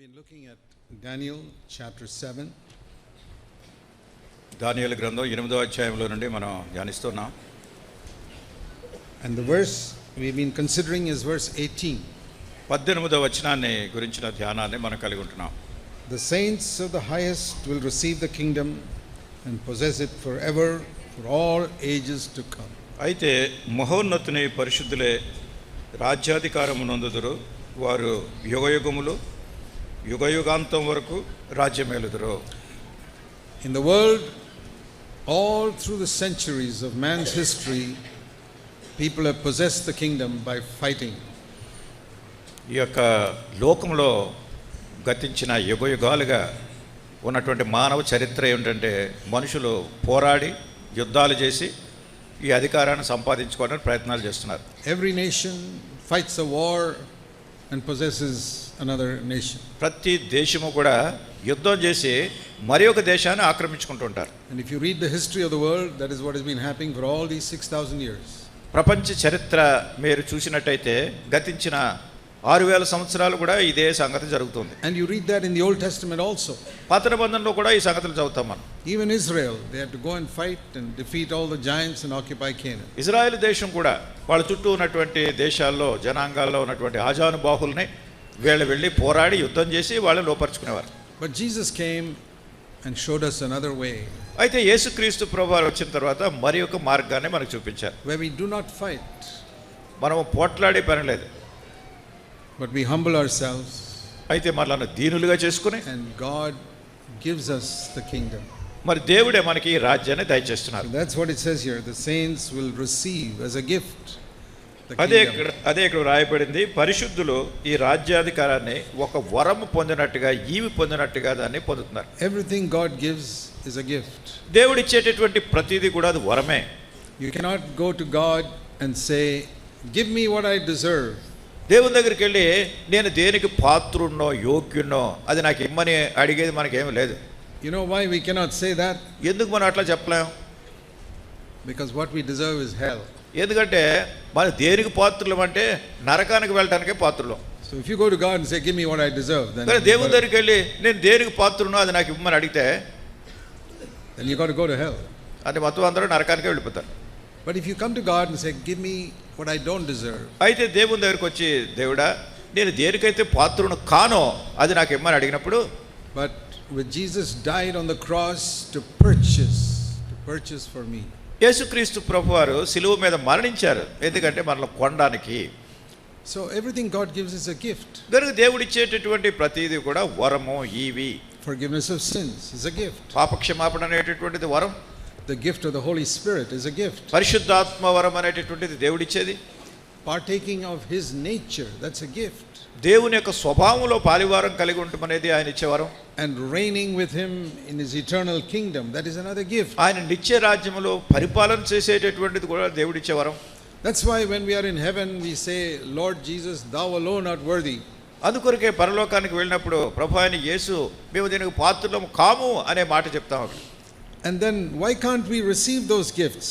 been looking at Daniel chapter 7. దానియేలు గ్రంథం 8వ అధ్యాయంలో నుండి మనం ధ్యానిస్తున్నాం. And the verse we've been considering is verse 18. 18వ వచనాన్ని గురించిన ధ్యానాన్ని మనం కలిగి ఉంటున్నాం. The saints of the highest will receive the kingdom and possess it forever for all ages to come. అయితే మహోన్నతుని పరిశుద్ధులే రాజ్యాధికారము నొందుదురు, వారు యుగయుగములు యుగయుగాంతం వరకు రాజ్యమేలుదురు. In the world, all through the centuries of man's history, people have possessed the kingdom by fighting. ఈ యొక్క లోకంలో గతించిన యుగయుగాలుగా ఉన్నటువంటి మానవ చరిత్ర ఏమిటంటే మనుషులు పోరాడి యుద్ధాలు చేసి ఈ అధికారాన్ని సంపాదించుకోవడానికి ప్రయత్నాలు చేస్తున్నారు. Every nation fights a war and possesses another nation. ప్రతి దేశము కూడా యుద్ధం చేసి మరి ఒక దేశాన్ని ఆక్రమించుకుంటుంటారు. And if you read the history of the world, that is what has been happening for all these 6,000 years. ప్రపంచ చరిత్ర మీరు చూసినట్టయితే గతించిన 6,000 సంవత్సరాలు కూడా ఇదే సంగతి జరుగుతుంది. And you read that in the Old Testament also. పాత నిబంధనలో కూడా ఈ సంగతులు చదువుతాం మనం. Even Israel, they had to go and fight and defeat all the giants and occupy Canaan. Israel దేశం కూడా వాళ్ళ చుట్టూ ఉన్నటువంటి దేశాల్లో జనాంగాల్లో ఉన్నటువంటి ఆజానుబాహుల్ని వీళ్ళు వెళ్ళి పోరాడి యుద్ధం చేసి వాళ్ళని లోపరుచుకునేవారు. But Jesus came and showed us another way. అయితే యేసుక్రీస్తు ప్రభువారు వచ్చిన తర్వాత మరి ఒక మార్గాన్ని మనకు చూపించారు. Where we do not fight, మనము పోట్లాడే పని లేదు, but we humble ourselves అయితే మనల్ని దీనులుగా చేసుకుని and God gives us the kingdom. మరి దేవుడే మనకి ఈ రాజ్యాన్ని దయచేస్తున్నారు. So that's what it says here. The saints will receive as a gift the అదే kingdom. ఇక్కడ రాయబడింది, పరిశుద్ధులు ఈ రాజ్యాధికారాన్ని ఒక వరము పొందినట్టుగా ఈవి పొందినట్టుగా దాన్ని పొందుతున్నారు. Everything God gives is a gift. దేవుడు ఇచ్చేటటువంటి ప్రతిదీ కూడా అది వరమే. You cannot go to God and say, give me what I deserve. దేవుని దగ్గరికి వెళ్ళి నేను దేనికి పాత్రున్నో యోగ్యున్నో అది నాకు ఇమ్మని అడిగేది మనకేమీ లేదు. You know why we cannot say that? ఎందుకు మనం అట్లా చెప్పలేం? Because what we deserve is hell. ఎందుకంటే మన దేనికి పాత్రులం అంటే నరకానికి వెళ్ళటానికే పాత్రులం. So if you go to God and say, give me what I deserve, కానీ దేవుని దగ్గరికి వెళ్ళి నేను దేనికి పాత్రున్నో అది నాకు ఇమ్మని అడిగితే then you got to go to hell. అది మొత్తం అందరూ నరకానికే వెళ్ళిపోతారు. But if you come to God and say, give me what I don't deserve, అయితే దేవుని దగ్గరికి వచ్చి, దేవుడా నేను దేనికైతే పాత్రును కానో అది నాకు ఇమ్మని అడిగినప్పుడు, but with Jesus died on the cross to purchase for me. యేసుక్రీస్తు ప్రభువారు సిలువ మీద మరణించారు ఎందుకంటే మనల్ని కొనడానికి. So everything God gives is a gift. కనుక దేవుడు ఇచ్చేటటువంటి ప్రతిదీ కూడా వరము ఈవి. Forgiveness of sins is a gift. పాపక్షమాపణ అనేటటువంటిది వరం. The gift of the Holy Spirit is a gift. పరిశుద్ధాత్మ వరం అనేటటువంటిది దేవుడిచ్చేది. Partaking of His nature, that's a gift. దేవుని యొక్క స్వభావంలో పాలివారం కలిగి ఉండటం అనేది ఆయన ఇచ్చే వరం. And reigning with Him in His eternal kingdom, that is another gift. ఆయన నిత్య రాజ్యములో పరిపాలన చేసేటటువంటిది కూడా దేవుడిచ్చే వరం. That's why when we are in heaven we say, Lord Jesus, thou alone art worthy. అందుకొరకే పరలోకానికి వెళ్ళినప్పుడు ప్రభు అయిన యేసు మేము దీనికి పాత్రులము కాము అనే మాట చెప్తాం. And then why can't we receive those gifts?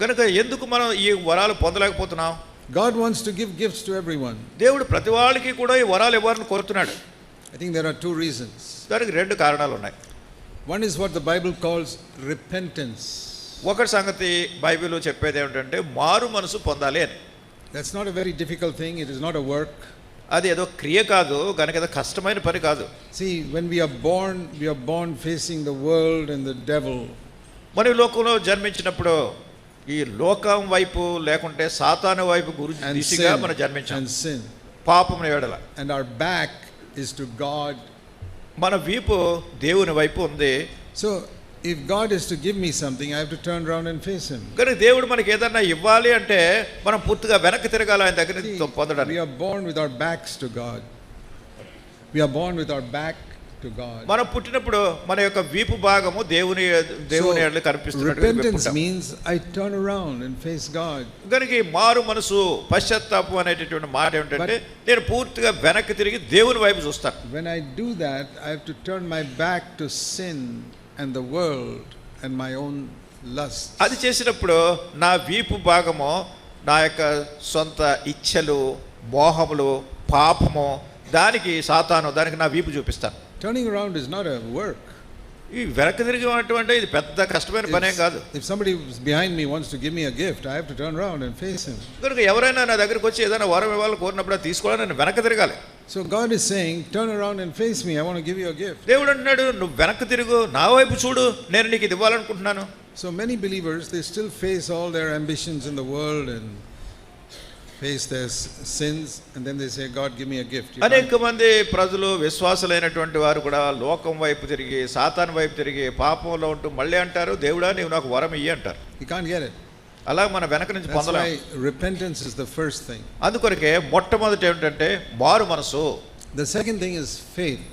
కనుక ఎందుకు మనం ఈ వరాలు పొందలేకపోతున్నాం? God wants to give gifts to everyone. దేవుడు ప్రతి వాళ్ళకి కూడా ఈ వరాలు ఇవ్వాలని కోరుతున్నాడు. I think there are two reasons. దానికి రెండు కారణాలు ఉన్నాయి. One is what the Bible calls repentance. ఒకటి సంగతి బైబిల్లో చెప్పేది ఏమిటంటే మారు మనసు పొందాలి అని. That's not a very difficult thing. It is not a work. అది ఏదో క్రియ కాదు, కనుక ఏదో కష్టమైన పని కాదు. See, when we are born facing the world and the devil. మన ఈ లోకంలో జన్మించినప్పుడు ఈ లోకం వైపు లేకుంటే సాతాను వైపు దిశగా మనం జన్మించాం. And sin. పాపమున ఎడల. And our back is to God. మన వీపు దేవుని వైపు ఉంది. So if God is to give me something, I have to turn around and face Him. కానీ దేవుడు మనకి ఏదన్నా ఇవ్వాలి అంటే మనం పూర్తిగా వెనక్కి తిరగాలి ఆయన దగ్గర నుంచి పొందడానికి. We are born with our backs to God. We are born with our back to God. మనం పుట్టినప్పుడు మన యొక్క వీపు భాగము దేవుని ఎడల కనిపిస్తున్నట్టుగా repentance means I turn around and face God. కనుక ఈ మారు మనసు పశ్చాత్తాపం అనేటటువంటి మాట ఏమిటంటే నేను పూర్తిగా వెనక్కి తిరిగి దేవుని వైపు చూస్తాను. When I do that, I have to turn my back to sin and the world and my own lust. అది చేసినప్పుడు నా వీపు భాగము నా యొక్క సొంత ఇచ్ఛలు, మోహములు, పాపము, దానికి సాతాను దానికి నా వీపు చూపిస్తాను. Turning around is not a work. ఈ వెనక్కి తిరిగి అంటే ఇది పెద్ద కష్టమైన పనేం కాదు. If somebody behind me wants to give me a gift, I have to turn around and face him. కనుక ఎవరైనా నా దగ్గరికి వచ్చి ఏదైనా వరం ఇవ్వాలి కోరినప్పుడు అది తీసుకోవాలని నేను వెనక్కి తిరగాలి. So God is saying, turn around and face me. I want to give you a gift. దేవుడు అంటున్నాడు, నువ్వు వెనక్కి తిరుగు, నా వైపు చూడు, నేను నీకు ఇది ఇవ్వాలనుకుంటున్నాను. So many believers, they still face all their ambitions in the world and face their sins, and then they say, God, give me a gift. అనేక మంది ప్రజలు విశ్వాసులైనటువంటి వారు కూడా లోకం వైపు తిరిగి సాతాను వైపు తిరిగి పాపంలో ఉంటూ మళ్ళీ అంటారు, దేవుడా నీవు నాకు వరం ఇయ్యి అంటారు. You can't get it. అలా మన వెనక నుంచి That's పొందలేం. why repentance is the first thing. అందుకొరకే మొట్టమొదటి ఏమిటంటే మారు మనసు. The second thing is faith.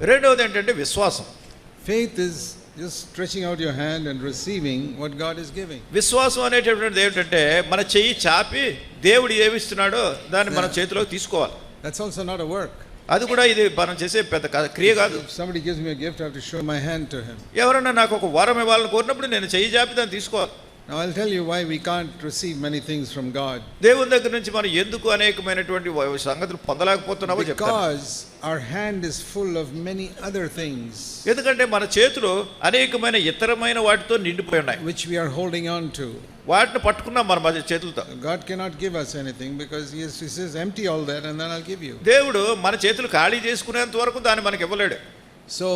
రెండవది ఏంటంటే విశ్వాసం. Faith is just stretching out your hand and receiving what God is giving. విశ్వాసం అనేటటువంటిది ఏమిటంటే మన చెయ్యి చాపి దేవుడు ఏమిస్తున్నాడో దాన్ని మన చేతిలోకి తీసుకోవాలి. That's also not a work. అది కూడా ఇది మనం చేసే పెద్ద క్రియ కాదు. If somebody gives me a gift, I have to show my hand to him. ఎవరైనా నాకు ఒక వరం ఇవ్వాలని కోరినప్పుడు నేను చెయ్యి చాపి దాన్ని తీసుకోవాలి. Now I'll tell you why we can't receive many things from God. దేవుని దగ్గర నుంచి మనం ఎందుకు అనేకమైనటువంటి సంగతులు పొందలేకపోతున్నామో చెప్తాను. Because our hand is full of many other things. ఎందుకంటే మన చేతులు అనేకమైన ఇతరమైన వాటితో నిండిపోయి ఉన్నాయి, which we are holding on to. వాటిని పట్టుకున్నాం మన చేతులతో. God cannot give us anything because he says empty all that and then I'll give you. దేవుడు మన చేతులు ఖాళీ చేసుకునేంత వరకు దాన్ని మనకి ఇవ్వలేడు. So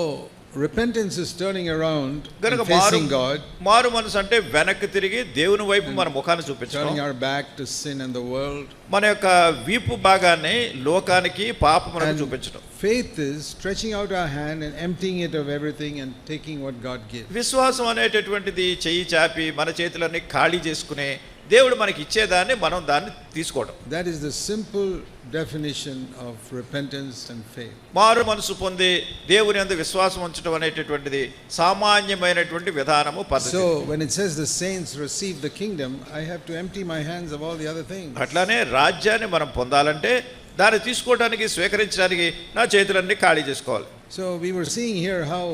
repentance is turning around and facing God. మారు మనసు అంటే వెనక్కి తిరిగి దేవుని వైపు మన ముఖాన్ని చూపించడం. Turning our back to sin and the world. మన యొక్క వీపు భాగాన్ని లోకానికి పాపమునకు చూపించడం. Faith is stretching out our hand and emptying it of everything and taking what God gives. విశ్వాసం అనేటటువంటిది చెయ్యి చాపి మన చేతులన్నీ ఖాళీ చేసుకునే దేవుడు మనకి ఇచ్చేదాన్ని మనం దాన్ని తీసుకోవడం. That is the simple definition of repentance and faith. మారు మనసు పొంది దేవుని యందు విశ్వాసం ఉంచడం అనేటటువంటిది సామాన్యమైనటువంటి విధానము పద్ధతి. So when it says the saints receive the kingdom, I have to empty my hands of all the other things. అట్లానే రాజ్యాన్ని మనం పొందాలంటే దాన్ని తీసుకోవడానికి స్వీకరించడానికి నా చేతులన్నీ ఖాళీ చేసుకోవాలి. So we were seeing here how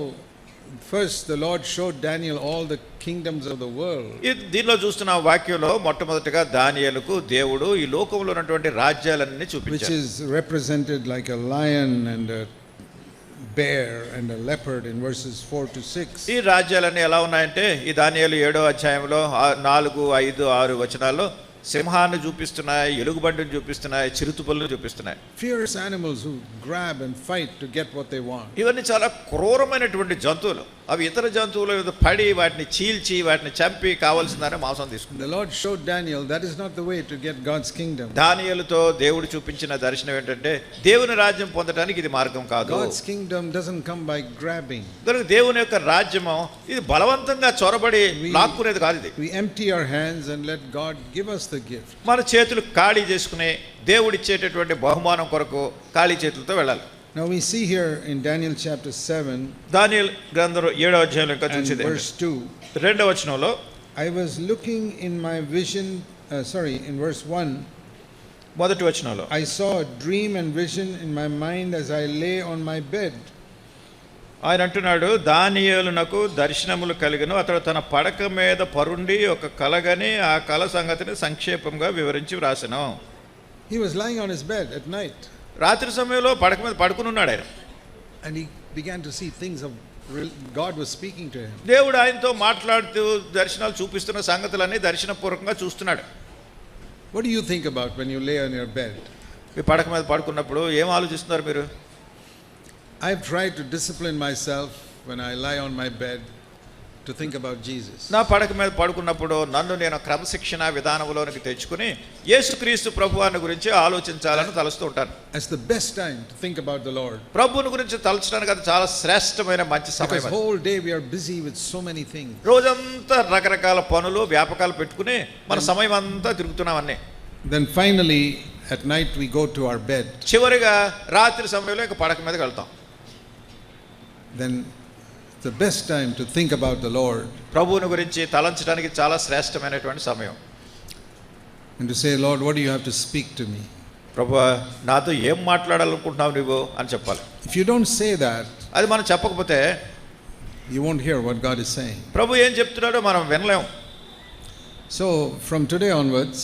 first the Lord showed Daniel all the kingdoms of the world. దీనిలో చూస్తున్న వాక్యంలో మొట్టమొదటిగా దానియేలుకు దేవుడు ఈ లోకంలో ఉన్నటువంటి రాజ్యాలన్నీ చూపించాడు. Which is represented like a lion and a bear and a leopard in verses 4 to 6. ఈ రాజ్యాలన్నీ ఎలా ఉన్నాయంటే ఈ దానియేలు 7వ అధ్యాయంలో 4, 5, 6 వచనాల్లో సింహాన్ని చూపిస్తున్నాయి, ఎలుగుబంటిని చూపిస్తున్నాయి, చిరుతుపల్లిని చూపిస్తున్నాయి. Fierce animals who grab and fight to get what they want. ఇవన్నీ చాలా క్రూరమైనటువంటి జంతువులు. అవి ఇతర జంతువుల మీద పడి వాటిని చీల్చి వాటిని చంపి కావాల్సిందని మాంసం తీసుకుంటారు. The Lord showed Daniel that is not the way to get God's kingdom. దానియేలుతో దేవుడు చూపించిన దర్శనం ఏంటంటే దేవుని రాజ్యం పొందడానికి ఇది మార్గం కాదు. God's kingdom doesn't come by grabbing. కనుక దేవుని యొక్క రాజ్యము ఇది బలవంతంగా చొరబడి లాక్కునేది కాదు. ఇది We empty our hands and let God give us the gift. మన చేతులు ఖాళీ చేసుకుని దేవుడు ఇచ్చేటటువంటి బహుమానం కొరకు ఖాళీ చేతులతో వెళ్ళాలి. Now we see here in Daniel chapter 7, దానియేలు గ్రంథం 7వ అధ్యాయంలో ఇంకా చూసేది verse 2. 2వ వచనంలో I was looking in my vision, in verse 1. మొదటి వచనంలో I saw a dream and vision in my mind as I lay on my bed. ఆయన అంటున్నాడు, దానియేలునకు దర్శనములు కలిగను, అతడు తన పడక మీద పరుండి ఒక కలగని ఆ కల సంగతిని సంక్షేపంగా వివరించి వ్రాసెను. He was lying on his bed at night. రాత్రి సమయంలో పడక మీద పడుకుని ఉన్నాడు ఆయన. And he began to see things of God was speaking to him. దేవుడు ఆయనతో మాట్లాడుతూ దర్శనాలు చూపిస్తున్న సంగతులన్నీ దర్శనపూర్వకంగా చూస్తున్నాడు. What do you think about when you lay on your bed? మీ పడక మీద పడుకున్నప్పుడు ఏం ఆలోచిస్తున్నారు మీరు? I've tried to discipline myself when I lie on my bed to think about Jesus. నా పడక మీద పడుకున్నప్పుడు నన్ను నేను క్రమశిక్షణ విధానంలోనికి తెచ్చుకుని యేసుక్రీస్తు ప్రభువాని గురించి ఆలోచించాలని తలుస్తూ ఉంటాను. It's the best time to think about the Lord. ప్రభువుని గురించి తలచడానికి అది చాలా శ్రేష్టమైన మంచి సమయం. Because whole day we are busy with so many things. రోజంతా రకరకాల పనులు వ్యాపకాలు పెట్టుకుని మన సమయం అంతా తిరుగుతున్నామన్నీ. Then finally at night we go to our bed. చివరిగా రాత్రి సమయంలో ఇక పడక మీదకి వెళ్తాం. Then the best time to think about the Lord. ప్రభువుని గురించి తలంచడానికి చాలా శ్రేష్టమైనటువంటి సమయం. And to say, Lord, what do you have to speak to me? ప్రభువా నాతో ఏం మాట్లాడాలనుకుంటున్నావు నువ్వు అని చెప్పాలి. If you don't say that, అది మనం చెప్పకపోతే you won't hear what God is saying. ప్రభు ఏం చెప్తున్నాడో మనం వినలేం. So from today onwards,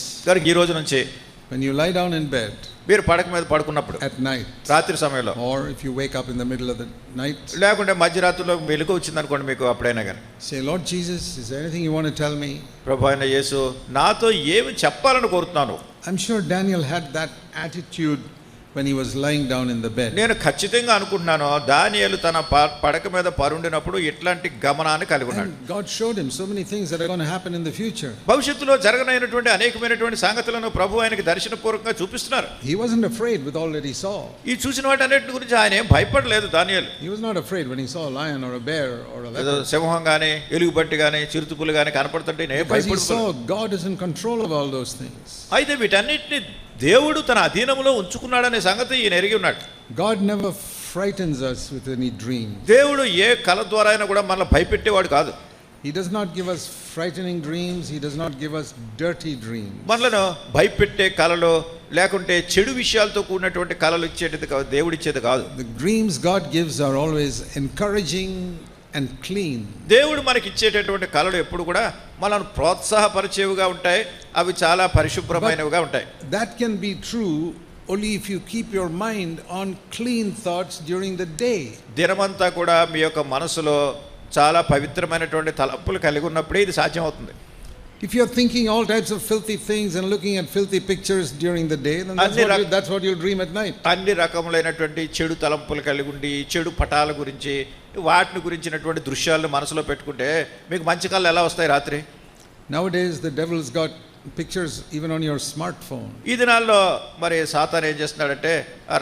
ఈ రోజు నుంచి when you lie down in bed మీరు పడక మీద పడుకున్నప్పుడు at night, రాత్రి సమయంలో, or if you wake up in the middle of the night, లేకుంటే మధ్యరాత్రిలో వెలుగు వచ్చింది అనుకోండి మీకు, అప్పుడైనా కానీ say, Lord Jesus, is there anything you want to tell me? ప్రభు అయిన యేసు నాతో ఏమి చెప్పాలని కోరుతున్నాను. I'm sure Daniel had that attitude when he was lying down in the bed. నేను ఖచ్చితంగా అనుకుంటున్నాను దానియేలు తన పడక మీద పరుండినప్పుడు ఇట్లాంటి గమనాన్ని కలిగి ఉన్నాడు. And God showed him so many things that are going to happen in the future. భవిష్యత్తులో జరగనైనటువంటి అనేకమైనటువంటి సంగతులను ప్రభు ఆయనకి దర్శనపూర్వకంగా చూపిస్తున్నారు. He wasn't afraid with all that he saw. ఈ చూసిన వాటన్నిటి గురించి ఆయన ఏం భయపడలేదు దానియేలు. He was not afraid when he saw a lion or a bear or a leopard. సింహం గాని ఎలుగుబంటి గాని చిరుతపులు గాని కనపడుతుంటే Because he saw God is in control of all those things. అయితే వీటన్నిటిని దేవుడు తన అధీనంలో ఉంచుకున్నాడనే సంగతి ఈయన ఎరిగి ఉన్నాడు. God never frightens us with any dream. దేవుడు ఏ కల ద్వారా అయినా కూడా మనల్ని భయపెట్టేవాడు కాదు. He does not give us frightening dreams. He does not give us dirty dreams. మనలను భయపెట్టే కలలు లేకుంటే చెడు విషయాలతో కూడినటువంటి కలలు ఇచ్చేది కాదు, దేవుడు ఇచ్చేది కాదు. The dreams God gives are always encouraging and clean. దేవుడు మనకి ఇచ్చేటటువంటి కళలు ఎప్పుడు కూడా మనల్ని ప్రోత్సాహపరిచేవిగా ఉంటాయి, అవి చాలా పరిశుభ్రమైనవిగా ఉంటాయి. That can be true only if you keep your mind on clean thoughts during the day. దినమంతా కూడా మీ యొక్క మనసులో చాలా పవిత్రమైనటువంటి తలంపులు కలిగి ఉన్నప్పుడే ఇది సాధ్యం అవుతుంది. If you're thinking all types of filthy things and looking at filthy pictures during the day, then that's what you'll dream at night. అన్ని రకములైనటువంటి చెడు తలంపులు కలిగి ఉండి చెడు పటాల గురించి వాటిని గురించినటువంటి దృశ్యాలను మనసులో పెట్టుకుంటే మీకు మంచి కళలు ఎలా వస్తాయి రాత్రి? Nowadays the devil's got pictures even on your smartphone. ఈ దినాల్లో మరి సాతాను ఏం చేస్తున్నాడంటే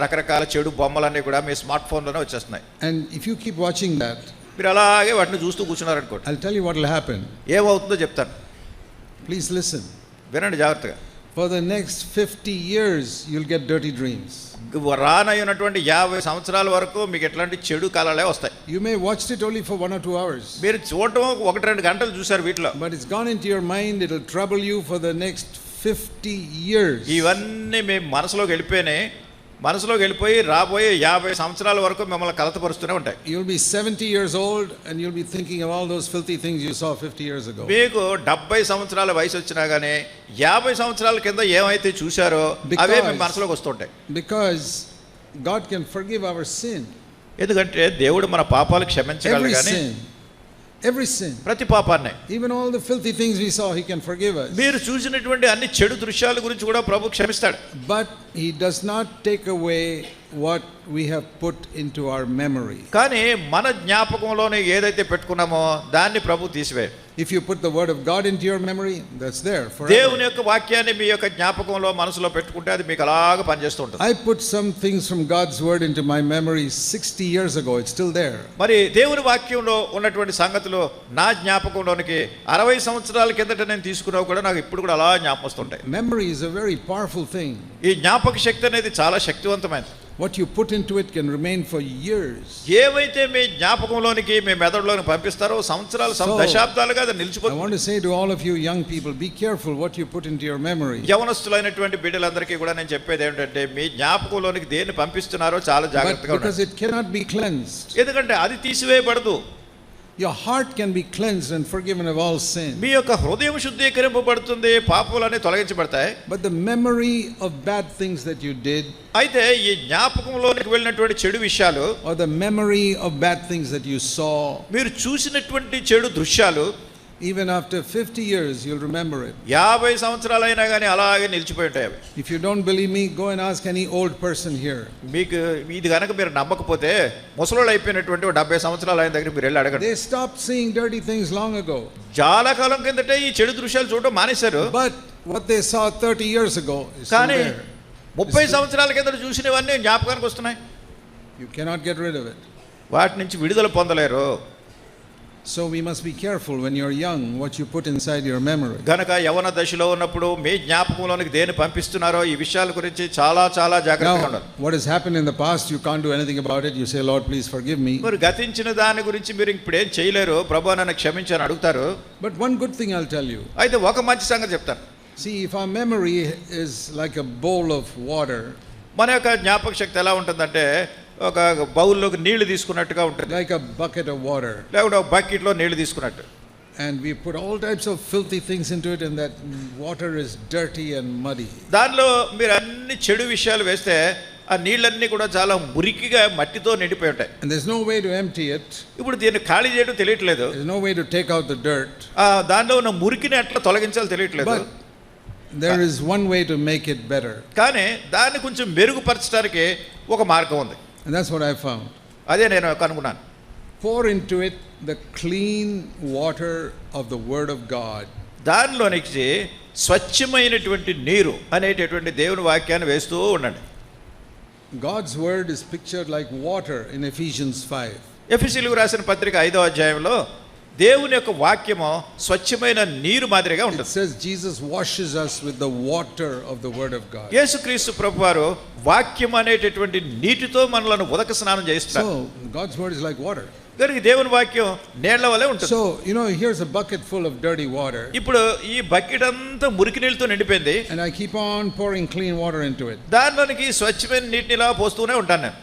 రకరకాల చెడు బొమ్మలన్నీ కూడా మీ స్మార్ట్ ఫోన్లోనే వచ్చేస్తున్నాయి. And if you keep watching that, మీరు అలాగే వాటిని చూస్తూ కూర్చున్నారనుకోండి, I'll tell you what will happen. ఏమవుతుందో చెప్తాను, Please listen. వినండి జాగ్రత్తగా. For the next 50 years you'll get dirty dreams. రానయ్యున్నటువంటి 50 సంవత్సరాల వరకు మీకు ఎట్లాంటి చెడు కళలే వస్తాయి. You may watched it only for 1 or 2 hours. మీరు చూడటం 1-2 గంటలు చూసారు వీటిలో, but it's gone into your mind. It'll trouble you for the next 50 years. ఇవన్నీ మీ మనసులోకి వెళ్ళిపోయి రాబోయే 50 సంవత్సరాల వరకు మిమ్మల్ని కలతపరుస్తూనే ఉంటాయి. You'll be 70 years old and you'll be thinking of all those filthy things you saw 50 years ago. మీకు 70 సంవత్సరాల వయసు వచ్చినా గానీ 50 సంవత్సరాల కింద ఏమైతే చూశారో అవే మీ మనసులోకి వస్తుంటాయి. Because God can forgive our sin. ఎందుకంటే దేవుడు మన పాపాలు క్షమించగలడు గానీ every sin, ప్రతి పాపాన్ని, even all the filthy things we saw, he can forgive us. మీరు చూసినటువంటి అన్ని చెడు దృశ్యాల గురించి కూడా ప్రభు క్షమిస్తాడు. But he does not take away what we have put into our memory. కానీ మన జ్ఞాపకంలోనే ఏదైతే పెట్టుకున్నామో దాన్ని ప్రభు తీసివేయడు. If you put the word of God into your memory, that's there forever. దేవుని యొక్క వాక్యాన్ని మీ యొక్క జ్ఞాపకంలో మనసులో పెట్టుకుంటే అది మీకు అలాగా పనిచేస్తూ ఉంటుంది. I put some things from God's word into my memory 60 years ago. It's still there. మరి దేవుని వాక్యంలో ఉన్నటువంటి సంగతులు నా జ్ఞాపకంలోనికి 60 సంవత్సరాల కిందట నేను తీసుకున్నావు కూడా నాకు ఇప్పుడు కూడా అలా జ్ఞాపకం వస్తుంటాయి. Memory is a very powerful thing. ఈ జ్ఞాపక శక్తి అనేది చాలా శక్తివంతమైనది. What you put into it can remain for years. ఏవైతే మీ జ్ఞాపకంలోనికి మీ మెదడులోకి పంపిస్తారో సంవత్సరాలు దశాబ్దాలుగా అది నిలిచిపోతుంది. I want to say to all of you young people, be careful what you put into your memory. యవనస్తులైనటువంటి బిడ్డలందరికీ కూడా నేను చెప్పేది ఏంటంటే మీ జ్ఞాపకంలోనికి దేన్ని పంపిస్తున్నారో చాలా జాగ్రత్తగా ఉండండి. Because it cannot be cleansed. ఎందుకంటే అది తీసివేయబడదు. Your heart can be cleansed and forgiven of all sin. మీ యొక్క హృదయం శుద్ధీకరింపబడుతుంది, పాపాలన్నీ తొలగించబడతాయి. But the memory of bad things that you did, అయితే ఈ జ్ఞాపకంలోనికి వెళ్ళినటువంటి చెడు విషయాలు, or the memory of bad things that you saw, మీరు చూసినటువంటి చెడు దృశ్యాలు, even after 50 years you'll remember it. 50 సంవత్సరాలైనా కానీ అలాగే నిలిచిపోయి ఉంటాయి అవి. If you don't believe me, go and ask any old person here. మీకు ఇది కనుక మీరు నమ్మకపోతే ముసలోళ్ళు అయిపోయినటువంటి 70 సంవత్సరాలు అయిన దగ్గర మీరు వెళ్ళి అడగండి. They stopped seeing dirty things long ago. చాలా కాలం కిందటే ఈ చెడు దృశ్యాలు చూడడం మానేశారు. But what they saw 30 years ago is still కానీ there. 30 సంవత్సరాల కింద చూసినవన్నీ జ్ఞాపకానికి వస్తున్నాయి. You cannot get rid of it. వాటి నుంచి విడుదల పొందలేరు. So we must be careful when you're young what you put inside your memory. గనక యవన దశలో ఉన్నప్పుడు మీ జ్ఞాపకంలోనికి దేని పంపిస్తున్నారో ఈ విషయాల గురించి చాలా చాలా జాగ్రత్తగా ఉండాలి. What has happened in the past, you can't do anything about it. You say, Lord, please forgive me. మరి గతించిన దాని గురించి మీరు ఇప్పుడు ఏం చేయలేరు, ప్రభువా నన్ను క్షమించని అడుగుతారు. But one good thing I'll tell you. అయితే ఒక మంచి సంగతి చెప్తాను. See, if our memory is like a bowl of water, మన యొక్క జ్ఞాపక శక్తి ఎలా ఉంటుందంటే ఒక బౌల్లోకి నీళ్లు తీసుకున్నట్టుగా ఉంటుంది. like a bucket of water. లేకుంటే ఒక బకెట్లో నీళ్లు తీసుకున్నట్టు. and we put all types of filthy things into it, and that water is dirty and muddy. దానిలో మీరు అన్ని చెడు విషయాలు వేస్తే ఆ నీళ్ళన్నీ కూడా చాలా మురికిగా మట్టితో నిండిపోయి ఉంటాయి. And there's no way to empty it. ఇప్పుడు దీన్ని ఖాళీ చేయడం తెలియట్లేదు. There's no way to take out the dirt. దానిలో ఉన్న మురికిని ఎట్లా తొలగించాలో తెలియట్లేదు. But there is one way to make it better. కానీ దాన్ని కొంచెం మెరుగుపరచడానికి ఒక మార్గం ఉంది. And that's what I found. అదే నేను కనుగొన్నాను. Pour into it the clean water of the Word of God. దానిలోనికి స్వచ్ఛమైనటువంటి నీరు అనేటటువంటి దేవుని వాక్యాన్ని వేస్తూ ఉండండి. God's word is pictured like water in Ephesians 5. ఎఫెసీయులకు రాసిన పత్రిక 5వ అధ్యాయంలో దేవుని యొక్క వాక్యము స్వచ్ఛమైన నీరు మాదిరిగా It ఉంటుంది. says Jesus washes us with the water of the Word of God. యేసుక్రీస్తు ప్రభువారు వాక్యం అనేటటువంటి నీటితో మనలను ఉదక స్నానం చేస్తారు. So God's word is like water. కనుక దేవుని వాక్యం నీళ్ల వలె ఉంటుంది. So here's a bucket full of dirty water, ఇప్పుడు ఈ బకెట్ అంతా మురికి నీళ్ళతో నిండిపోయింది. and I keep on pouring clean water into it. దానిలోనికి స్వచ్ఛమైన నీటిని ఇలా పోస్తూనే ఉంటాను నేను.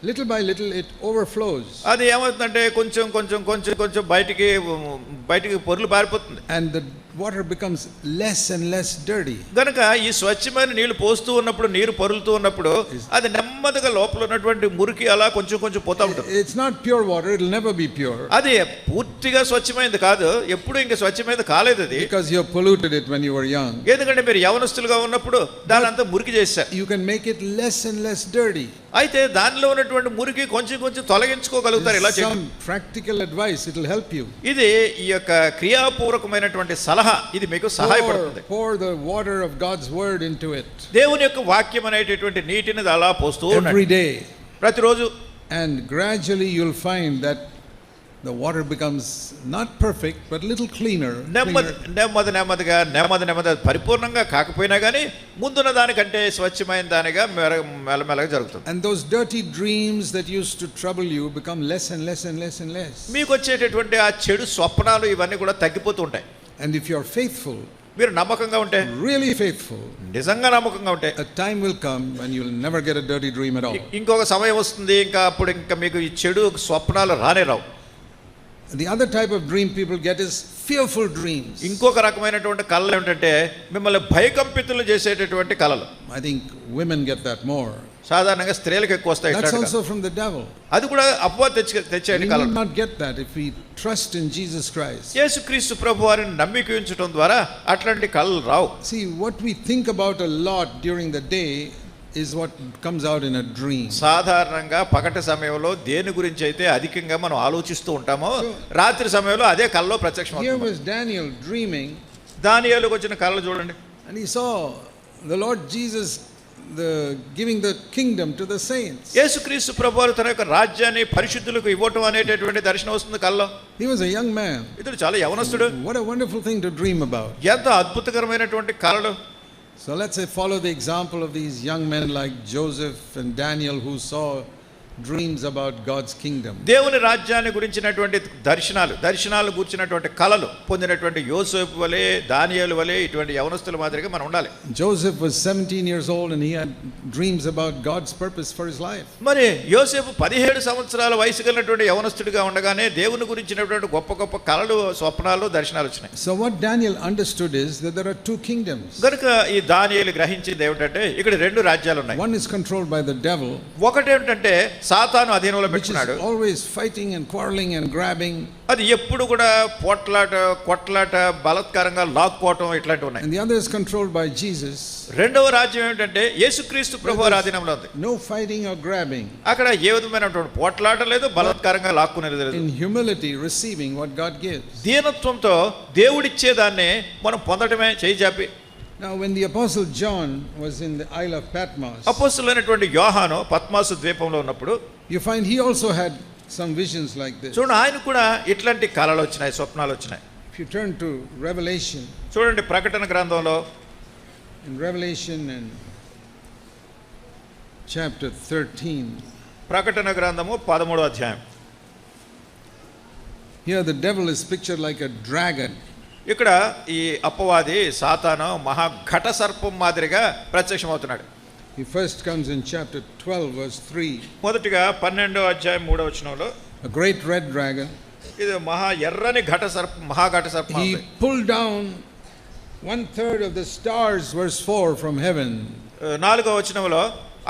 Little by little it overflows. అది ఏమవుతుందంటే కొంచెం కొంచెం కొంచెం కొంచెం బయటికి పొర్లు పారిపోతుంది. And the water becomes less and less dirty. గనుక ఈ స్వచ్ఛమైన నీళ్లు పోస్తూ ఉన్నప్పుడు, నీరు పొరులుతూ ఉన్నప్పుడు అది నెమ్మదిగా లోపల ఉన్నటువంటి మురికి అలా కొంచెం కొంచెం పోతా ఉంటుంది. It's not pure water, it will never be pure. అది పూర్తిగా స్వచ్ఛమైనది కాదు, ఎప్పుడు ఇంకా స్వచ్ఛమైనది కాలేదు అది. Because you polluted it when you were young. ఎందుకంటే మీరు యవనస్తులుగా ఉన్నప్పుడు దాని అంతా మురికి చేశారు. You can make it less and less dirty. అయితే దానిలో ఉన్నటువంటి మురికి కొంచెం కొంచెం తొలగించుకోగలుగుతారు. ఇలా Some practical advice, it will help you. ఇది ఈ యొక్క క్రియాపూర్వకమైనటువంటి సలహా, ఇది మీకు సహాయపడుతుంది. Pour the water of God's word into it. దేవుని యొక్క వాక్యం అనేటటువంటి నీటిని అలా పోస్తూ ఉండండి Every day. ప్రతిరోజు. And gradually you'll find that the water becomes not perfect but little cleaner. నెమ్మదిగా పరిపూర్ణంగా కాకపోయినా కానీ ముందున్న దానికంటే స్వచ్ఛమైన దానిగా మెల్లమెల్లగా జరుగుతుంది. And those dirty dreams that used to trouble you become less and less and less and less. మీకు వచ్చేటటువంటి ఆ చెడు స్వప్నాలు ఇవన్నీ కూడా తగ్గిపోతూ ఉంటాయి. And if you are faithful, మీరు నమ్మకంగా ఉంటే, really faithful, నిజంగా నమ్మకంగా ఉంటే, a time will come when you'll never get a dirty dream at all. ఇంకొక సమయం వస్తుంది, ఇంకా అప్పుడు ఇంకా మీకు ఈ చెడు స్వప్నాలు రానే రావు. The other type of dream people get is fearful dreams. ఇంకొక రకమైనటువంటి కళలు ఏంటంటే మిమ్మల్ని భయకంపితులు చేసేటటువంటి కళలు. I think women get that more. సాధారణంగా స్త్రీలకు ఎక్కువ వస్తాయి. That's also from the devil. అది కూడా అపవాది తెచ్చే We కళలు. will not get that if we trust in Jesus Christ. యేసుక్రీస్తు ప్రభువారిని నమ్మిక ఉంచడం ద్వారా అట్లాంటి కళలు రావు. See, what we think about a lot during the day is what comes out in a dream. సాధారణంగా పగటి సమయంలో దేని గురించి అయితే అధికంగా మనం ఆలోచిస్తూ ఉంటామో రాత్రి సమయంలో అదే కళలో ప్రత్యక్షం Here అవుతుంది. was Daniel dreaming, దానియేలుకు వచ్చిన కళలు చూడండి. and he saw the Lord Jesus giving the kingdom to the saints. యేసుక్రీస్తు ప్రభువారు తన యొక్క రాజ్యాన్ని పరిశుద్ధులకు ఇవ్వటం అనేటటువంటి దర్శనం వస్తుంది కళలో. He was a young man. ఇతడు చాలా యవనస్తుడు. What a wonderful thing to dream about. ఎంత అద్భుతకరమైనటువంటి కళలు. So let's say follow the example of these young men like Joseph and Daniel who saw dreams about God's kingdom. దేవుని రాజ్యాన్ని గురించినటువంటి దర్శనాలు గురించినటువంటి కళలు పొందినటువంటి యోసేపు వలె, దానియేలు వలె ఇటువంటి యవనస్తుల మాదిరిగా మనం ఉండాలి. Joseph was 17 years old and he had dreams about God's purpose for his life. మరి యోసేపు 17 సంవత్సరాల వయసు కలిగినటువంటి యవనస్తుడిగా ఉండగానే దేవుని గురించినటువంటి గొప్ప గొప్ప కళలు, స్వప్నాలు, దర్శనాలు వచ్చినాయి. So what Daniel understood is that there are two kingdoms. కనుక ఈ దానియేలు గ్రహించింది ఏమిటంటే ఇక్కడ రెండు రాజ్యాలు ఉన్నాయి. One is controlled by the devil, ఒకటి ఏమిటంటే సాతాను అధీనంలో which is పెట్టుకున్నాడు. always fighting and quarreling and grabbing. అది ఎప్పుడు కూడా కొట్లాట, బలాత్కారంగా లాక్కోవటం ఇట్లాంటివి ఉన్నాయి. And the other is controlled by Jesus. రెండవ రాజ్యం ఏమిటంటే యేసుక్రీస్తు ప్రభువారి అధీనంలో ఉంది. No fighting or grabbing. అక్కడ ఏ విధమైనటువంటి పోట్లాట లేదు, బలాత్కారంగా లాక్కునేది లేదు. In humility receiving what God gives. దీనత్వంతో దేవుడిచ్చేదాన్ని మనం పొందటమే చేయి చాపి. Now when the apostle John was in the Isle of Patmos, అపోస్తలుడైనటువంటి యోహాను పద్మాసు ద్వీపంలో ఉన్నప్పుడు you find he also had some visions like this. చూడండి, ఆయన కూడా ఇట్లాంటి కళలు వచ్చినాయి, స్వప్నాలు వచ్చినాయి. If you turn to Revelation, చూడండి ప్రకటన గ్రంథంలో in Revelation and chapter 13, ప్రకటన గ్రంథము 13వ అధ్యాయం. here the devil is pictured like a dragon. ఇక్కడ ఈ అపవాది సాతాను మహా ఘట సర్పం మాదిరిగా ప్రత్యక్షమవుతున్నాడు. He first comes in chapter 12 verse 3. మొదటిగా 12వ అధ్యాయం 3వ వచనంలో A great red dragon, ఇది ఎర్రని మహాఘట సర్పం. He pulled down 1/3 of the stars, verse 4, from heaven. 4వ వచనంలో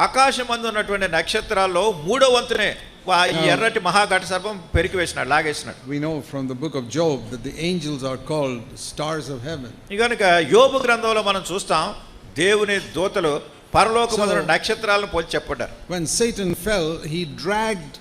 ఆకాశమందు ఉన్నటువంటి నక్షత్రాల్లో 3వ వంతునే ఈ ఎర్రటి మహాఘట సర్పం పెరికి వేసినాడు, లాగేసినాడు. We know from the book of Job that the angels are called stars of heaven. కనుక యోబు గ్రంథంలో మనం చూస్తాం దేవుని దూతలు పరలోకమందున నక్షత్రాలను పోల్చి చెప్పబడ్డారు. When Satan fell, he dragged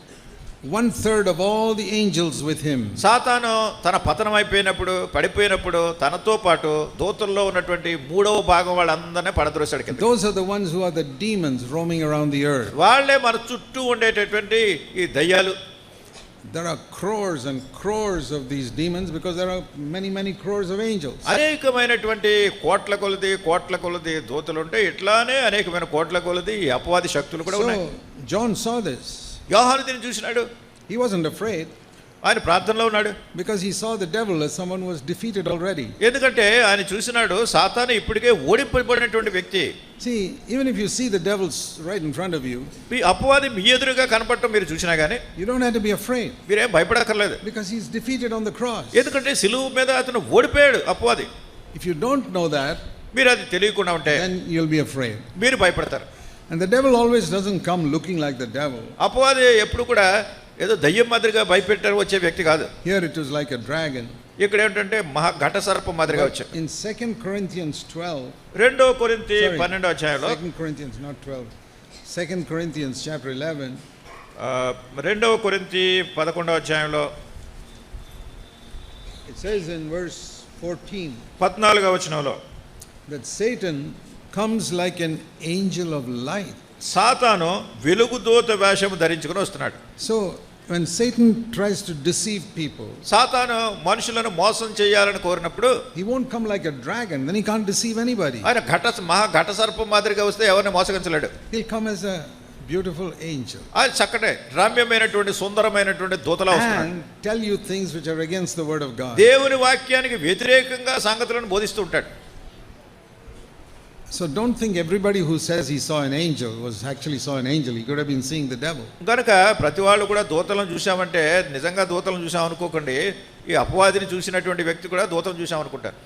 1/3 of all the angels with him. సాతాను తన పతనం అయిపోయినప్పుడు, పడిపోయినప్పుడు తనతో పాటు దూతల్లో ఉన్నటువంటి 3వ భాగం వాళ్ళందరినీ పడద్రోశాడు కింద. Those are the ones who are the demons roaming around the earth. వాళ్ళే మన చుట్టూ ఉండేటటువంటి ఈ దయ్యాలు. There are crores and crores of these demons because there are many crores of angels. అనేకమైనటువంటి కోట్ల కొలది దూతలు ఉంటాయి. ఇట్లానే అనేకమైన కోట్ల కొలది అపవాది శక్తులు కూడా ఉన్నాయి. So John saw this. యోహాను దీన్ని చూసినాడు. He wasn't afraid ఆయన ప్రార్థనలో ఉన్నాడు. because he saw the devil as someone who was defeated already. ఎందుకంటే ఆయన చూసినాడు సాతాను ఇప్పటికే ఓడిపోయినటువంటి వ్యక్తి. See, even if you see the devils right in front of you, ఈ అపవాది మీ ఎదురుగా కనపడటం మీరు చూసినా గానీ you don't have to be afraid మీరేం భయపడక్కర్లేదు. because he's defeated on the cross. ఎందుకంటే సిలువ మీద అతను ఓడిపోయాడు అపవాది. If you don't know that, మీరు అది తెలియకుండా ఉంటే then you'll be afraid. మీరు భయపడతారు. And the devil always doesn't come looking like the devil. అపవాది ఎప్పుడు కూడా ఏదో దయ్యం మాదిరిగా భయపెట్టారు వచ్చే వ్యక్తి కాదు. Here it was like a dragon. ఇక్కడ ఏంటంటే ఘట సర్పం మాదిరిగా వచ్చాడు. In 2 Corinthians 12, 2 కొరింథీ 12వ అధ్యాయంలో 2 Corinthians not 12, 2 Corinthians chapter 11, 2 కొరింథీ 11వ అధ్యాయంలో it says in verse 14 14వ వచనంలో that Satan comes like an angel of light. సాతాను వెలుగుదూత వేషము ధరించుకొని వస్తున్నాడు. So when Satan tries to deceive people, సాతాను మనుషులను మోసం చేయాలని కోరినప్పుడు he won't come like a dragon, then he can't deceive anybody. ఆయన ఘట సర్పం మాదిరిగా వస్తే ఎవరిని మోసగించలేడు. He'll come as a beautiful angel ఆయన చక్కటే రమ్యమైనటువంటి సుందరమైనటువంటి దూతలా వస్తున్నాడు. and tell you things which are against the word of God. దేవుని వాక్యానికి వ్యతిరేకంగా సంగతులను బోధిస్తూ ఉంటాడు. So don't think everybody who says he saw an angel was actually saw an angel. He could have been seeing the devil. కనుక ప్రతి వాళ్ళు కూడా దూతలను చూసామంటే నిజంగా దూతలను చూసాం అనుకోకండి. ఈ అపవాదిని చూసినటువంటి వ్యక్తి కూడా దూతలను చూసాం అనుకుంటారు.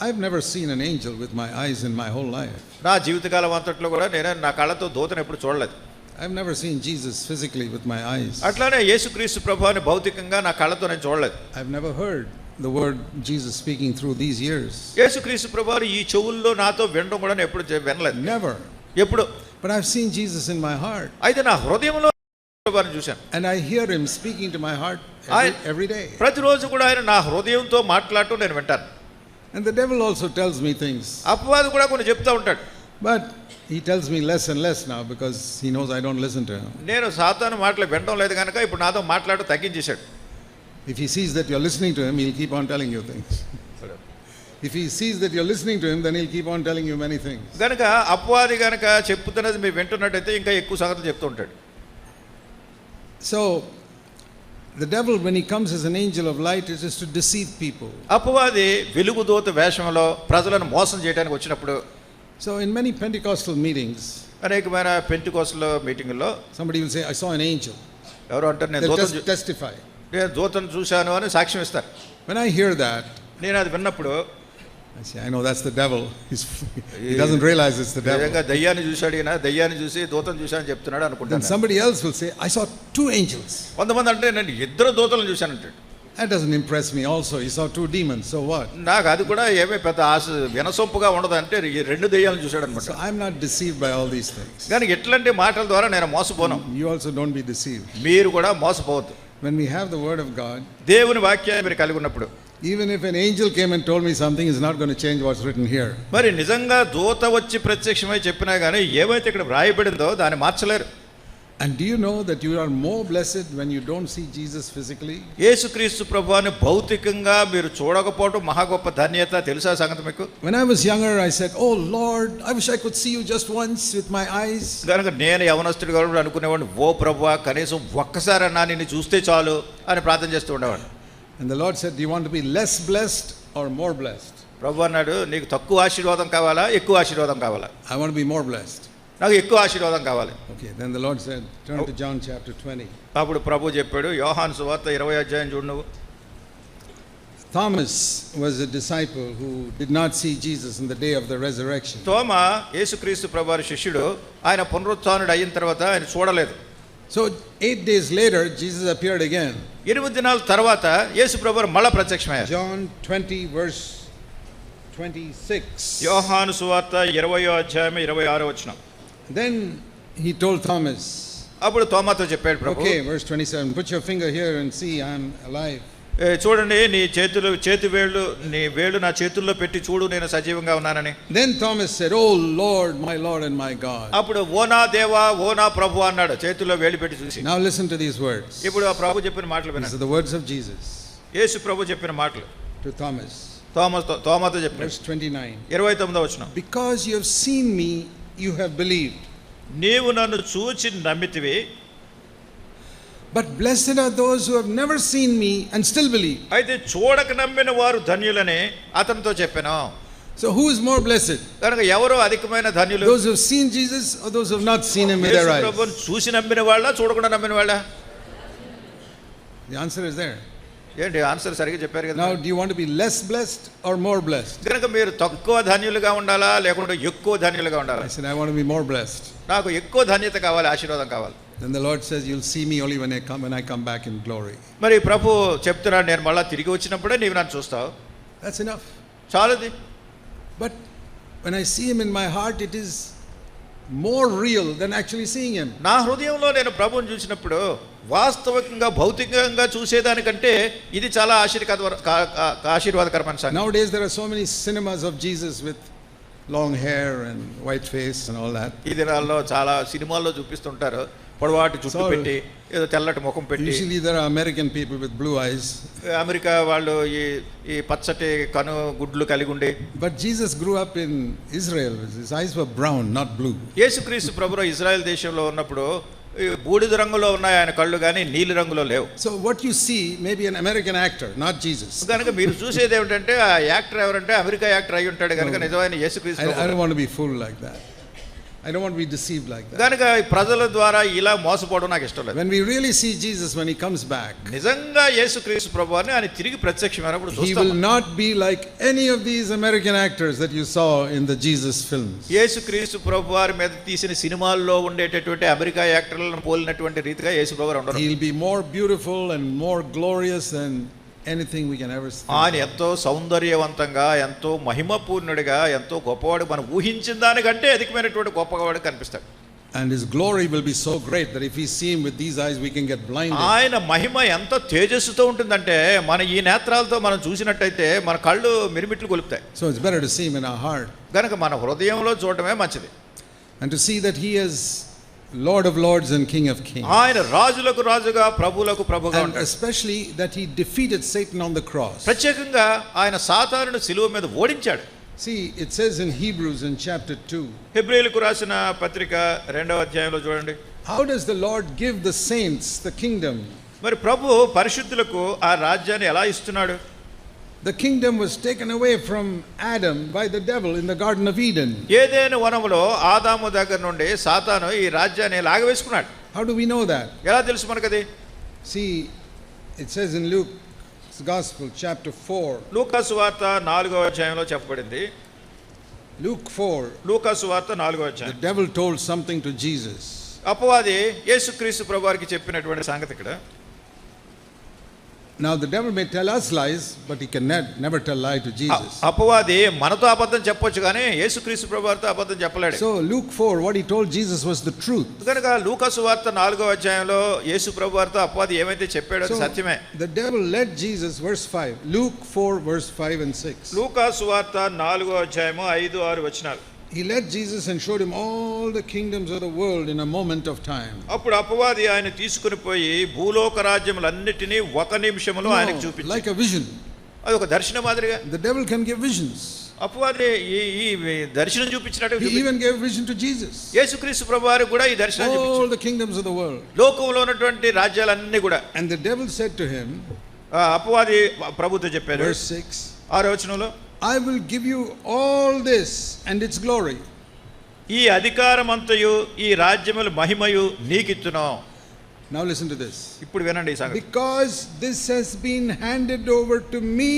I've never seen an angel with my eyes in my whole life. నా జీవితకాలం అంతట్లో కూడా నేను నా కళ్ళతో దూతను ఎప్పుడు చూడలేదు. I've never seen Jesus physically with my eyes. అట్లానే యేసుక్రీస్తు ప్రభువుని భౌతికంగా నా కళ్ళతో నేను చూడలేదు. I've never heard the word Jesus speaking through these ears. యేసుక్రీస్తు ప్రభువు ఈ చెవుల్లో నాతో వినడం కూడా నేను ఎప్పుడు వినలేదు. Never. ఎప్పుడు. But I've seen Jesus in my heart. అయితే నా హృదయంలో ప్రభువుని చూశాను. And I hear him speaking to my heart every day. ప్రతిరోజు కూడా ఆయన నా హృదయంతో మాట్లాడటం నేను వింటాను. And the devil also tells me things. అపవాది కూడా కొన్ని చెప్తా ఉంటాడు. But he tells me less and less now because he knows I don't listen to him. నేను సాతాను మాటలు వినడం లేదు కనుక ఇప్పుడు నాతో మాట్లాడటం తగ్గించేశాడు. If he sees that you're listening to him, he'll keep on telling you things. If he sees that you're listening to him, then he'll keep on telling you many things. గనుక అపవాది గనుక చెప్తున్నది మీరు వింటున్నట్టయితే ఇంకా ఎక్కువ సంగతులు చెప్తూ ఉంటాడు. So the devil, when he comes as an angel of light, is just to deceive people. అపవాది వెలుగుదూత వేషంలో ప్రజలను మోసం చేయడానికి వచ్చినప్పుడు, so in many Pentecostal meetings, అనేకమైన Pentecostal మీటింగుల్లో somebody will say, I saw an angel. ఎవరు అంటారు నేను They'll testify. నేను దూతను చూశాను అని సాక్ష్యం ఇస్తారు. When I hear that, నేను అది విన్నప్పుడు I say, I know that's the devil. He doesn't realize it's the devil. దయ్యాన్ని చూశాడు ఈయన, దయ్యాన్ని చూసి దూతను చూశాను చెప్తున్నాడు Then అనుకుంటాను. somebody else will say, I saw 2 angels. కొంతమంది అంటే నేను 2 దూతలను చూశాను అంటాడు. That doesn't impress me also. He saw 2 demons, so what? నాకు అది కూడా ఏమీ పెద్ద వినసొంపుగా ఉండదు అంటే 2 దయ్యాలను చూశాడు అనమాట. So I'm not deceived by all these things. కానీ ఎట్లాంటి మాటల ద్వారా నేను మోసపోను. You also don't be deceived. మీరు కూడా మోసపోవద్దు. When we have the word of God, దేవుని వాక్యాన్ని మీరు కలిగి ఉన్నప్పుడు, even if an angel came and told me something, it's not going to change what's written here. మరి నిజంగా దూత వచ్చి ప్రత్యక్షమై చెప్పినా కానీ ఏమైతే ఇక్కడ వ్రాయబడిందో దాన్ని మార్చలేరు. And do you know that you are more blessed when you don't see Jesus physically? యేసుక్రీస్తు ప్రభువుని భౌతికంగా మీరు చూడకపోవడం మహా గొప్ప ధన్యత. తెలుసా సంగతి మీకు? When I was younger, I said, "Oh Lord, I wish I could see you just once with my eyes." కనుక నేను యవనస్తుడిగా అనుకునేవాడిని, ఓ ప్రభువా కనీసం ఒక్కసారన్నా నిన్ను చూస్తే చాలు అని ప్రార్థన చేస్తూ ఉండేవాడిని. And the Lord said, "Do you want to be less blessed or more blessed?" ప్రభు అన్నాడు, నీకు తక్కువ ఆశీర్వాదం కావాలా ఎక్కువ ఆశీర్వాదం కావాలా? I want to be more blessed. నాకు ఎక్కువ ఆశీర్వాదం కావాలి. Okay, then the Lord said, turn to John chapter 20. అప్పుడు ప్రభు చెప్పాడు, యోహాను సువార్త 20వ అధ్యాయం చూడు నువ్వు. Thomas was a disciple who did not see Jesus in the day of the resurrection. తోమా యేసుక్రీస్తు ప్రభువారి శిష్యుడు. ఆయన పునరుత్థానుడు అయిన తర్వాత ఆయన చూడలేదు. So 8 days later Jesus appeared again. 8 దినాల తర్వాత యేసు ప్రభువారు మళ్ళా ప్రత్యక్షమయ్యారు. John 20 verse 26. యోహాను సువార్త 20వ అధ్యాయం 26వ వచనం. Then he told Thomas. అప్పుడు తోమాతో చెప్పాడు ప్రభు. Okay, verse 27. Put your finger here and see I am alive. చూడండి నీ చేతి వేళ్ళు నీ వేళ్ళు నా చేతుల్లో పెట్టి చూడు నేను సజీవంగా ఉన్నానని. Then Thomas said, "Oh Lord, my Lord and my God." అప్పుడు ఓ నా దేవా ఓ నా ప్రభు అన్నాడు చేతుల్లో వేలు పెట్టి చూసి. Now listen to these words. ఇప్పుడు ఆ ప్రభు చెప్పిన మాటలు These వినండి. are the words of Jesus యేసు ప్రభు చెప్పిన మాటలు to Thomas. తోమాతో చెప్పిన Verse 29. 29వ వచనం. Because you have seen me, you have believed. నీవు నన్ను చూచి నమ్మితివి. But blessed are those who have never seen me and still believe. అయితే చూడక నమ్మిన వారు ధన్యులని అతనితో చెప్పాను. So who is more blessed? కనుక ఎవరో అధికమైన ధన్యులు? Those who have seen Jesus or those who have not seen him with their eyes? ప్రభువును చూసి నమ్మిన వాళ్ళ చూడకుండా నమ్మిన వాళ్ళ? The answer is there. ఏంటి ఆన్సర్ సరిగ్గా చెప్పారు కదా. Now do you want to be less blessed or more blessed? కనుక మీరు తక్కువ ధన్యులుగా ఉండాలా లేకుంటే ఎక్కువ ధన్యులుగా ఉండాలా? I said I want to be more blessed. నాకు ఎక్కువ ధన్యత కావాలి, ఆశీర్వాదం కావాలి. Then the Lord says you'll see me only when I come back in glory. మరి ప్రభు చెప్తున్నాడు నేను మళ్ళా తిరిగి వచ్చినప్పుడే నీవు నన్ను చూస్తావు. That's enough. చాలది. But when I see him in my heart, it is more real than actually seeing him. నా హృదయంలో నేను ప్రభువుని చూసినప్పుడు వాస్తవికంగా భౌతికంగా చూసేదానికంటే ఇది చాలా ఆశీర్వాదకరమైన సంగతి. Nowadays there are so many cinemas of Jesus with long hair and white face and all that. ఈ దినాల్లో చాలా సినిమాల్లో చూపిస్తుంటారు పొడవాటి జుట్టు పెట్టి ఏదో తెల్లటి ముఖం పెట్టి. Usually there are American people with blue eyes. America వాళ్ళు ఈ పచ్చటి కను గుడ్లు కలిగి ఉండి. But Jesus grew up in Israel. His eyes were brown, not blue. యేసుక్రీస్తు ప్రభువు ఇజ్రాయెల్ దేశంలో ఉన్నప్పుడు బూడిద రంగులో ఉన్నాయి ఆయన కళ్ళు కానీ నీలి రంగులో లేవు. So what you see may be an American actor, not Jesus. కనుక మీరు చూసేది ఏమిటంటే ఆ యాక్టర్ ఎవరంటే అమెరికా యాక్టర్ అయి ఉంటాడు కనుక నిజమైన యేసుక్రీస్తు. I don't want to be fooled like that. I don't want to be deceived like that. కనుక ప్రజల ద్వారా ఇలా మోసపోవడం నాకు ఇష్టం లేదు. When we really see Jesus when he comes back, నిజంగా యేసుక్రీస్తు ప్రభువుని ఆయన తిరిగి ప్రత్యక్షమైనప్పుడు he చూస్తాం. will not be like any of these American actors that you saw in the Jesus films. యేసుక్రీస్తు ప్రభువారి మీద తీసిన సినిమాల్లో ఉండేటటువంటి అమెరికా యాక్టర్లను పోలినటువంటి రీతిగా యేసు ప్రభువు ఉండరు. He will be more beautiful and more glorious than anything we can ever see. ఆయన ఎంతో సౌందర్యవంతంగా ఎంతో మహిమపూర్ణుడిగా ఎంతో గొప్పవాడు మనం ఊహించిన దానికంటే అధికమైనటువంటి గొప్పవాడు కనిపిస్తాడు. And his glory will be so great that if we see him with these eyes we can get blinded. ఆయన మహిమ ఎంత తేజస్సుతో ఉంటుందంటే మన ఈ నేత్రాలతో మనం చూసినట్టయితే మన కళ్ళు మిరిమిట్లు కొలుపుతాయి. So it's better to see him in our heart. కనుక మన హృదయంలో చూడటమే మంచిది. And to see that he is Lord of Lords and King of Kings. ఆయన రాజులకు రాజుగా ప్రభువులకు ప్రభుగా And ఉంటాడు. especially that he defeated Satan on the cross. ప్రత్యేకంగా ఆయన సాతానును సిలువ మీద ఓడించాడు. See, it says in Hebrews in chapter 2. హెబ్రీయులకు రాసిన పత్రిక 2వ అధ్యాయంలో చూడండి. How does the Lord give the saints the kingdom? మరి ప్రభు పరిశుద్ధులకు ఆ రాజ్యాన్ని ఎలా ఇస్తున్నాడు? The kingdom was taken away from Adam by the devil in the Garden of Eden. ఏదైనా వనములో ఆదాము దగ్గర నుండి సాతాను ఈ రాజ్యాన్ని లాగవేసుకున్నాడు. How do we know that? ఎలా తెలుసు మనకది? See, it says in Luke's Gospel chapter 4. లూకా సువార్త 4వ అధ్యాయంలో చెప్పబడింది. Luke 4. లూకా సువార్త 4వ అధ్యాయం. The devil told something to Jesus. అపవాది యేసుక్రీస్తు ప్రభువారికి చెప్పినటువంటి సంగతి ఇక్కడ. Now the devil may tell us lies, but he can never tell lie to Jesus. అపవాది మనతో అబద్ధం చెప్పొచ్చు కానీ యేసుక్రీస్తు ప్రభువారితో అబద్ధం చెప్పలేడు. So Luke 4, what he told Jesus was the truth. కనుక లూకా సువార్త 4వ అధ్యాయంలో యేసు ప్రభువారితో అపవాది ఏమైతే చెప్పాడో అది సత్యమే. The devil led Jesus, verse 5. Luke 4 verse 5 and 6. లూకా సువార్త 4వ అధ్యాయము 5, 6 వచనాలు. He led Jesus and showed him all the kingdoms of the world in a moment of time. అప్పుడు అపవాది ఆయన తీసుకుని పోయి భూలోక రాజ్యములన్నిటినీ ఒక నిమిషంలో ఆయనకు చూపించాడు. Like a vision. అది ఒక దర్శనం మాదిరిగా. The devil can give visions. అపవాది ఈ దర్శనం చూపించినట్టు He even gave vision to Jesus. యేసుక్రీస్తు ప్రభువారికి కూడా ఈ దర్శనం చూపించాడు. All the kingdoms of the world. లోకంలో ఉన్నటువంటి రాజ్యాలన్నీ కూడా. And the devil said to him, అపవాది ప్రభుతో చెప్పాడు. verse 6. 6వ వచనంలో I will give you all this and its glory. ఈ అధికారమంతయు ఈ రాజ్యముల మహిమయు నీకిచ్చును. Now listen to this. ఇప్పుడు వినండి ఈ సంగతి. Because this has been handed over to me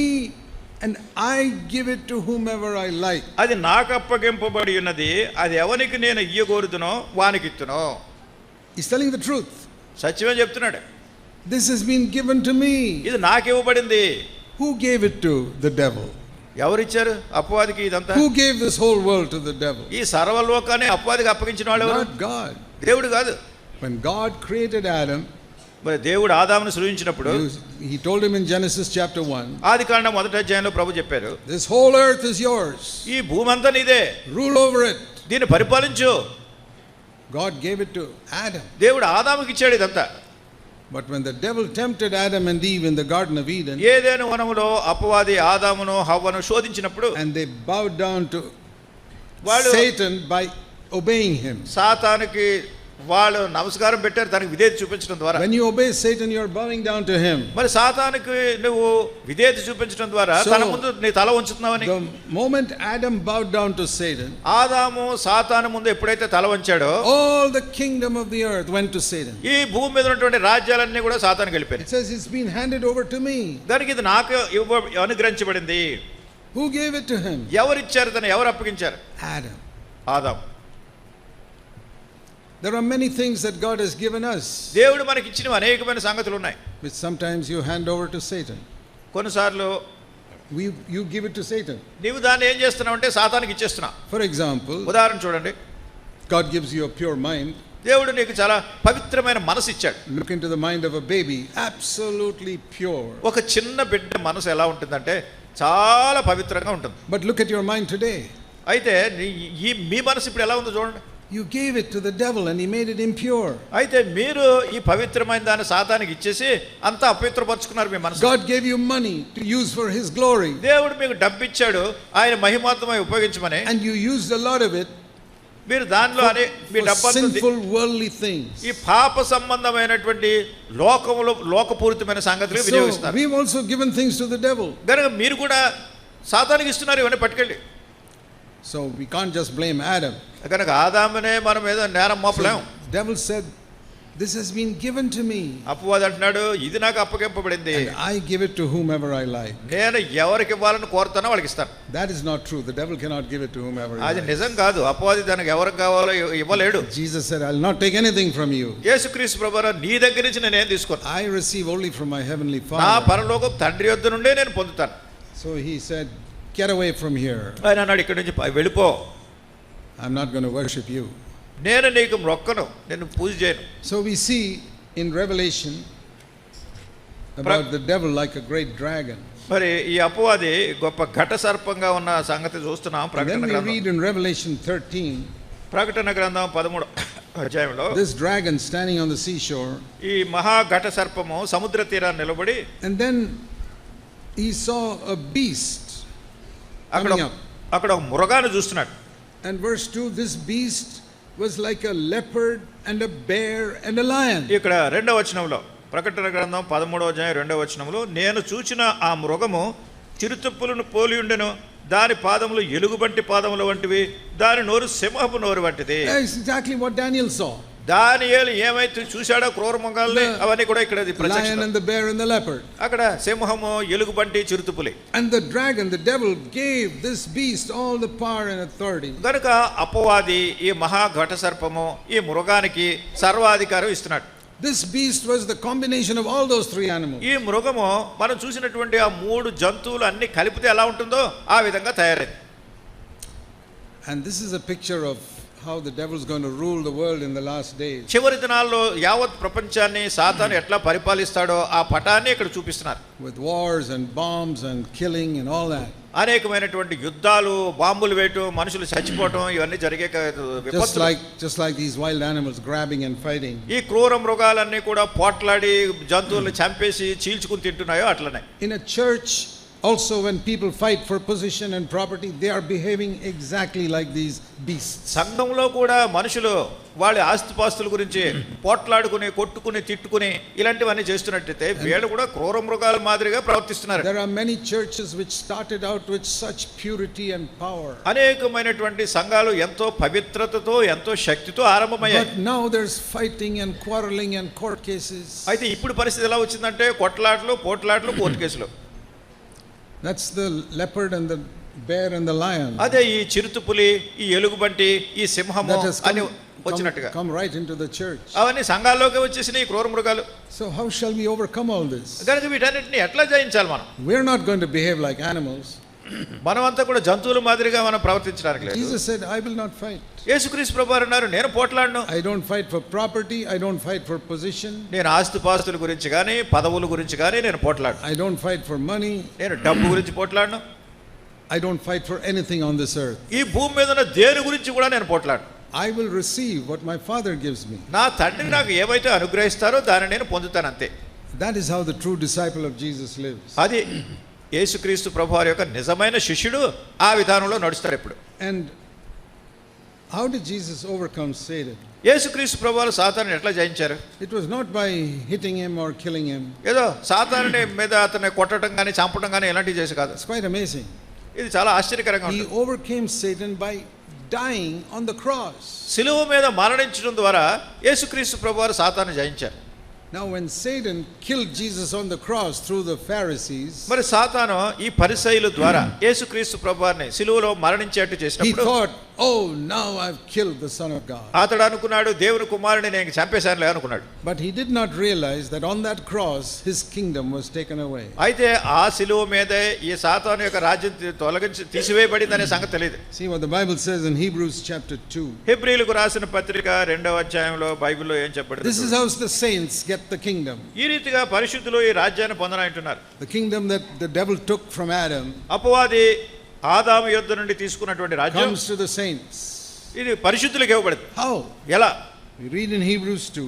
and I give it to whomever I like. అది నాకు అప్పగింపబడి ఉన్నది, అది ఎవరికి నేను ఇయ్యగోరుదునో వానికి ఇత్తును. He's telling the truth. సత్యమే చెప్తున్నాడు. This has been given to me. ఇది నాకు ఇవ్వబడింది. Who gave it to the devil? ఎవరిచ్చారు అపవాదికి ఇదంతా? Who gave this whole world to the devil? ఈ సర్వలోకాన్ని అపవాదికి అప్పగించిన వాళ్ళు ఎవరు? Not God. దేవుడు కాదు. When God created Adam, మరి దేవుడు ఆదామును సృజించినప్పుడు he told him in Genesis chapter 1, ఆదికాండం 1వ అధ్యాయంలో ప్రభు చెప్పారు, this whole earth is yours. ఈ భూమి అంతా నీదే, Rule over it. దీన్ని పరిపాలించు. God gave it to Adam. దేవుడు ఆదాముకి ఇచ్చాడు ఇదంతా. But when the devil tempted Adam and Eve in the Garden of Eden, ఏదెను వనములో అపవాది ఆదామును హవ్వను శోధించినప్పుడు, and they bowed down to వాళ్ళు Satan by obeying him. సాతానుకి వాళ్ళు నమస్కారం పెట్టారు, దానికి విధేయత చూపించడం ద్వారా. When you obey Satan, you are bowing down to him. మరి సాతానుకి నువ్వు విధేయత చూపించడం ద్వారా తన ముందు నీ తల ఉంచుతున్నావని. The moment Adam bowed down to Satan, ఆదాము సాతాను ముందు ఎప్పుడైతే తల వంచాడో, all the kingdom of the earth went to Satan. ఈ భూమి మీద ఉన్నటువంటి రాజ్యాలన్నీ కూడా సాతానుకి వెళ్ళిపోయాయి. It says it's been handed over to me. దానికి ఇది నాకు అనుగ్రహించబడింది. Who gave it to him? ఎవరిచ్చారు, తను ఎవరు అప్పగించారు? Adam. ఆదాము. There are many things that God has given us, దేవుడు మనకి ఇచ్చిన అనేకమైన సంగతులు ఉన్నాయి, which sometimes you hand over to Satan. కొన్నిసార్లు You give it to Satan. నీవు దాన్ని ఏం చేస్తున్నావు అంటే సాతానికి ఇచ్చేస్తున్నావు. For example, ఉదాహరణ చూడండి, God gives you a pure mind. దేవుడు నీకు చాలా పవిత్రమైన మనసు ఇచ్చాడు. Look into the mind of a baby, absolutely pure. ఒక చిన్న బిడ్డ మనసు ఎలా ఉంటుందంటే చాలా పవిత్రంగా ఉంటుంది. But look at your mind today. అయితే మీ మనసు ఇప్పుడు ఎలా ఉందో చూడండి. You gave it to the devil and he made it impure. అయితే మీరు ఈ పవిత్రమైన దాన్ని సాతానికి ఇచ్చేసి అంతా అపవిత్రపరుచుకున్నారు మీ మనసు. God gave you money to use for his glory. దేవుడు మీకు డబ్బు ఇచ్చాడు ఆయన మహిమార్థమై ఉపయోగించమని. And you used a lot of it మీరు దానిలో అనే మీ డబ్బంతా sinful worldly things. ఈ పాప సంబంధమైనటువంటి లోకపూరితమైన సంగతులు వినియోగిస్తున్నారు. So we've also given things to the devil. కనుక మీరు కూడా సాతానికి ఇస్తున్నారు ఇవన్నీ పట్టుకెళ్ళి. So we can't just blame Adam. కనుక ఆదామునే మనం ఏదో నేరం మోపలేం. Devil said, this has been given to me. అపవాది అంటున్నాడు ఇది నాకు అప్పగింపబడింది. And I give it to whomever I like. నేను ఎవరికి ఇవ్వాలని కోరుతానో వాళ్ళకి ఇస్తాను. That is not true. The devil cannot give it to whomever he అది likes. నిజం కాదు. అపవాది దానికి ఎవరికి కావాలో ఇవ్వలేడు. Jesus said, I'll not take anything from you. యేసుక్రీస్తు ప్రభువా నీ దగ్గర నుంచి నేను ఏం తీసుకోను. I receive only from my heavenly నా Father. పరలోకపు తండ్రి యొద్ద నుండే నేను పొందుతాను. So he said, get away from here. ఆయన అన్నాడు ఇక్కడి నుంచి వెళ్ళిపో. I'm not going to worship you. నేను నీకు మొక్కను, నేను పూజ చేయను. So we see in Revelation about the devil like a great dragon. మరి ఈ అపవాది గొప్ప ఘట సర్పంగా ఉన్న సంగతి చూస్తున్నాం. And ప్రకటన then we గ్రంథం read in Revelation 13, ప్రకటన గ్రంథం 13వ అధ్యాయంలో this dragon standing on the seashore. ఈ మహా ఘట సర్పము సముద్ర తీరాన్ని నిలబడి, And then he saw a beast coming up. అక్కడ ఒక మృగాన్ని చూస్తున్నాడు. And verse 2, this beast was like a leopard and a bear and a lion. ఇక్కడ 2వ వచనంలో ప్రకటన గ్రంథం 13వ అధ్యాయం 2వ వచనంలో నేను చూచిన ఆ మృగము చిరుతపులను పోలి ఉండెను, దాని పాదములు ఎలుగుబంటి పాదముల వంటివి, దాని నోరు సింహపు నోరు వంటిది. That's exactly what Daniel saw. దానియేలు ఏమైతే చూశాడో క్రూర మృగాల్ని అవన్నీ కూడా ఇక్కడ lion and the bear and the leopard. అక్కడ సింహము ఎలుగుబంటి చిరుతపులి. And the dragon, the devil, gave this beast all the power and authority. కనుక అపవాది ఈ మహా ఘట సర్పము ఈ మృగానికి సర్వాధికారం ఇస్తున్నాడు. This beast was the combination of all those three animals. ఈ మృగము మనం చూసినటువంటి ఆ 3 జంతువులు అన్ని కలిపితే ఎలా ఉంటుందో ఆ విధంగా తయారైంది. And this is a picture of how the devil is going to rule the world in the last days. చివరి దినాల్లో యావత్ ప్రపంచాన్ని సాతాను ఎట్లా పరిపాలిస్తాడో ఆ పటాన్ని ఇక్కడ చూపిస్తున్నారు. With wars and bombs and killing and all that. అనేకమైనటువంటి యుద్ధాలు, బాంబులు వేయటం, మనుషులు చచ్చిపోవటం ఇవన్నీ జరిగే just like these wild animals grabbing and fighting. ఈ క్రూర మృగాలన్నీ కూడా పోట్లాడి జంతువులను చంపేసి చీల్చుకుని తింటున్నాయో అట్లనే. In a church Also, when people fight for position and property, they are behaving exactly like these beasts. సంఘంలో కూడా మనుషులు వాళ్ళ ఆస్తిపాస్తుల గురించి పోట్లాడుకుని కొట్టుకుని తిట్టుకుని ఇలాంటివన్నీ చేస్తున్నట్టయితే వీళ్ళు కూడా క్రూర మృగాల మాదిరిగా ప్రవర్తిస్తున్నారు. There are many churches which started out with such purity and power. అనేకమైనటువంటి సంఘాలు ఎంతో పవిత్రతతో ఎంతో శక్తితో ఆరంభమయ్యాయి. But now there's fighting and quarreling and court cases. అయితే ఇప్పుడు పరిస్థితి ఎలా వచ్చిందంటే కొట్లాట్లు పోట్లాట్లు కోర్టు కేసులు. That's the leopard and the bear and the lion. అదే ఈ చిరుతపులి ఈ ఎలుగుబంటి ఈ సింహము అని వచ్చినట్టుగా come right into the church. అవన్నీ సంఘాల్లోకి వచ్చేసినాయి క్రూర మృగాలు. So how shall we overcome all this? కనుక వీటన్నిటిని ఎట్లా జయించాలి మనం? We're not going to behave like animals. మనమంతా కూడా జంతువుల మాదిరిగా మనం ప్రవర్తించడానికి లేదు. Jesus said, I will not fight. యేసుక్రీస్తు ప్రభువారు అన్నారు, నేను పోట్లాడను. I don't fight for property, I don't fight for position. నేను ఆస్తిపాస్తుల గురించి కానీ పదవుల గురించి కానీ నేను పోట్లాడను. I don't fight for money. నేను డబ్బు గురించి పోట్లాడను. I don't fight for anything on this earth. ఈ భూమి మీద ఉన్న దేని గురించి కూడా నేను పోట్లాడను. I will receive what my Father gives me. నా తండ్రి నాకు ఏమైతే అనుగ్రహిస్తారో దాన్ని నేను పొందుతాను అంతే. That is how the true disciple of Jesus lives. అది యేసుక్రీస్తు ప్రభువారి యొక్క నిజమైన శిష్యుడు ఆ విధానంలో నడుస్తాడు ఎప్పుడు. And how did Jesus overcome Satan? యేసుక్రీస్తు ప్రభువారు సాతానుని ఎట్లా జయించారు? It was not by hitting him or killing him. ఏదో సాతానుని మీద అతన్ని కొట్టడం కానీ చంపడం కానీ ఎలాంటివి చేసి కాదు. It's quite amazing. ఇది చాలా ఆశ్చర్యకరంగా He ఉంటుంది. overcame Satan by dying on the cross. సిలువ మీద మరణించడం ద్వారా యేసుక్రీస్తు ప్రభువారు సాతానుని జయించారు. Now when Satan killed Jesus on the cross through the Pharisees, మరి సాతాను ఈ పరిసయ్యుల ద్వారా యేసుక్రీస్తు ప్రభువారిని సిలువలో మరణించేట్టు he చేసినప్పుడు thought, oh, now I've killed the Son of God. అతడు అనుకున్నాడు దేవుని కుమారుని నేను చంపేశానులే అనుకున్నాడు. But he did not realize that on that cross his kingdom was taken away. అయితే ఆ సిలువ మీదే ఈ సాతాను యొక్క రాజ్యం తీసివేయబడింది అనే సంగతి తెలియదు. See what the Bible says in Hebrews chapter 2. హెబ్రీయులకు రాసిన పత్రిక 2వ అధ్యాయంలో బైబిల్లో ఏం చెప్పబడింది? This is how the saints get the kingdom. ఈ రీతిగా పరిశుద్ధులు ఈ రాజ్యాన్ని పొందనంటున్నారు. The kingdom that the devil took from Adam అపవాది ఆదాము యొద్ద నుండి తీసుకున్నటువంటి రాజ్యం comes to the saints. ఇది పరిశుద్ధులకు ఇవ్వబడింది. How? ఎలా? We read in Hebrews 2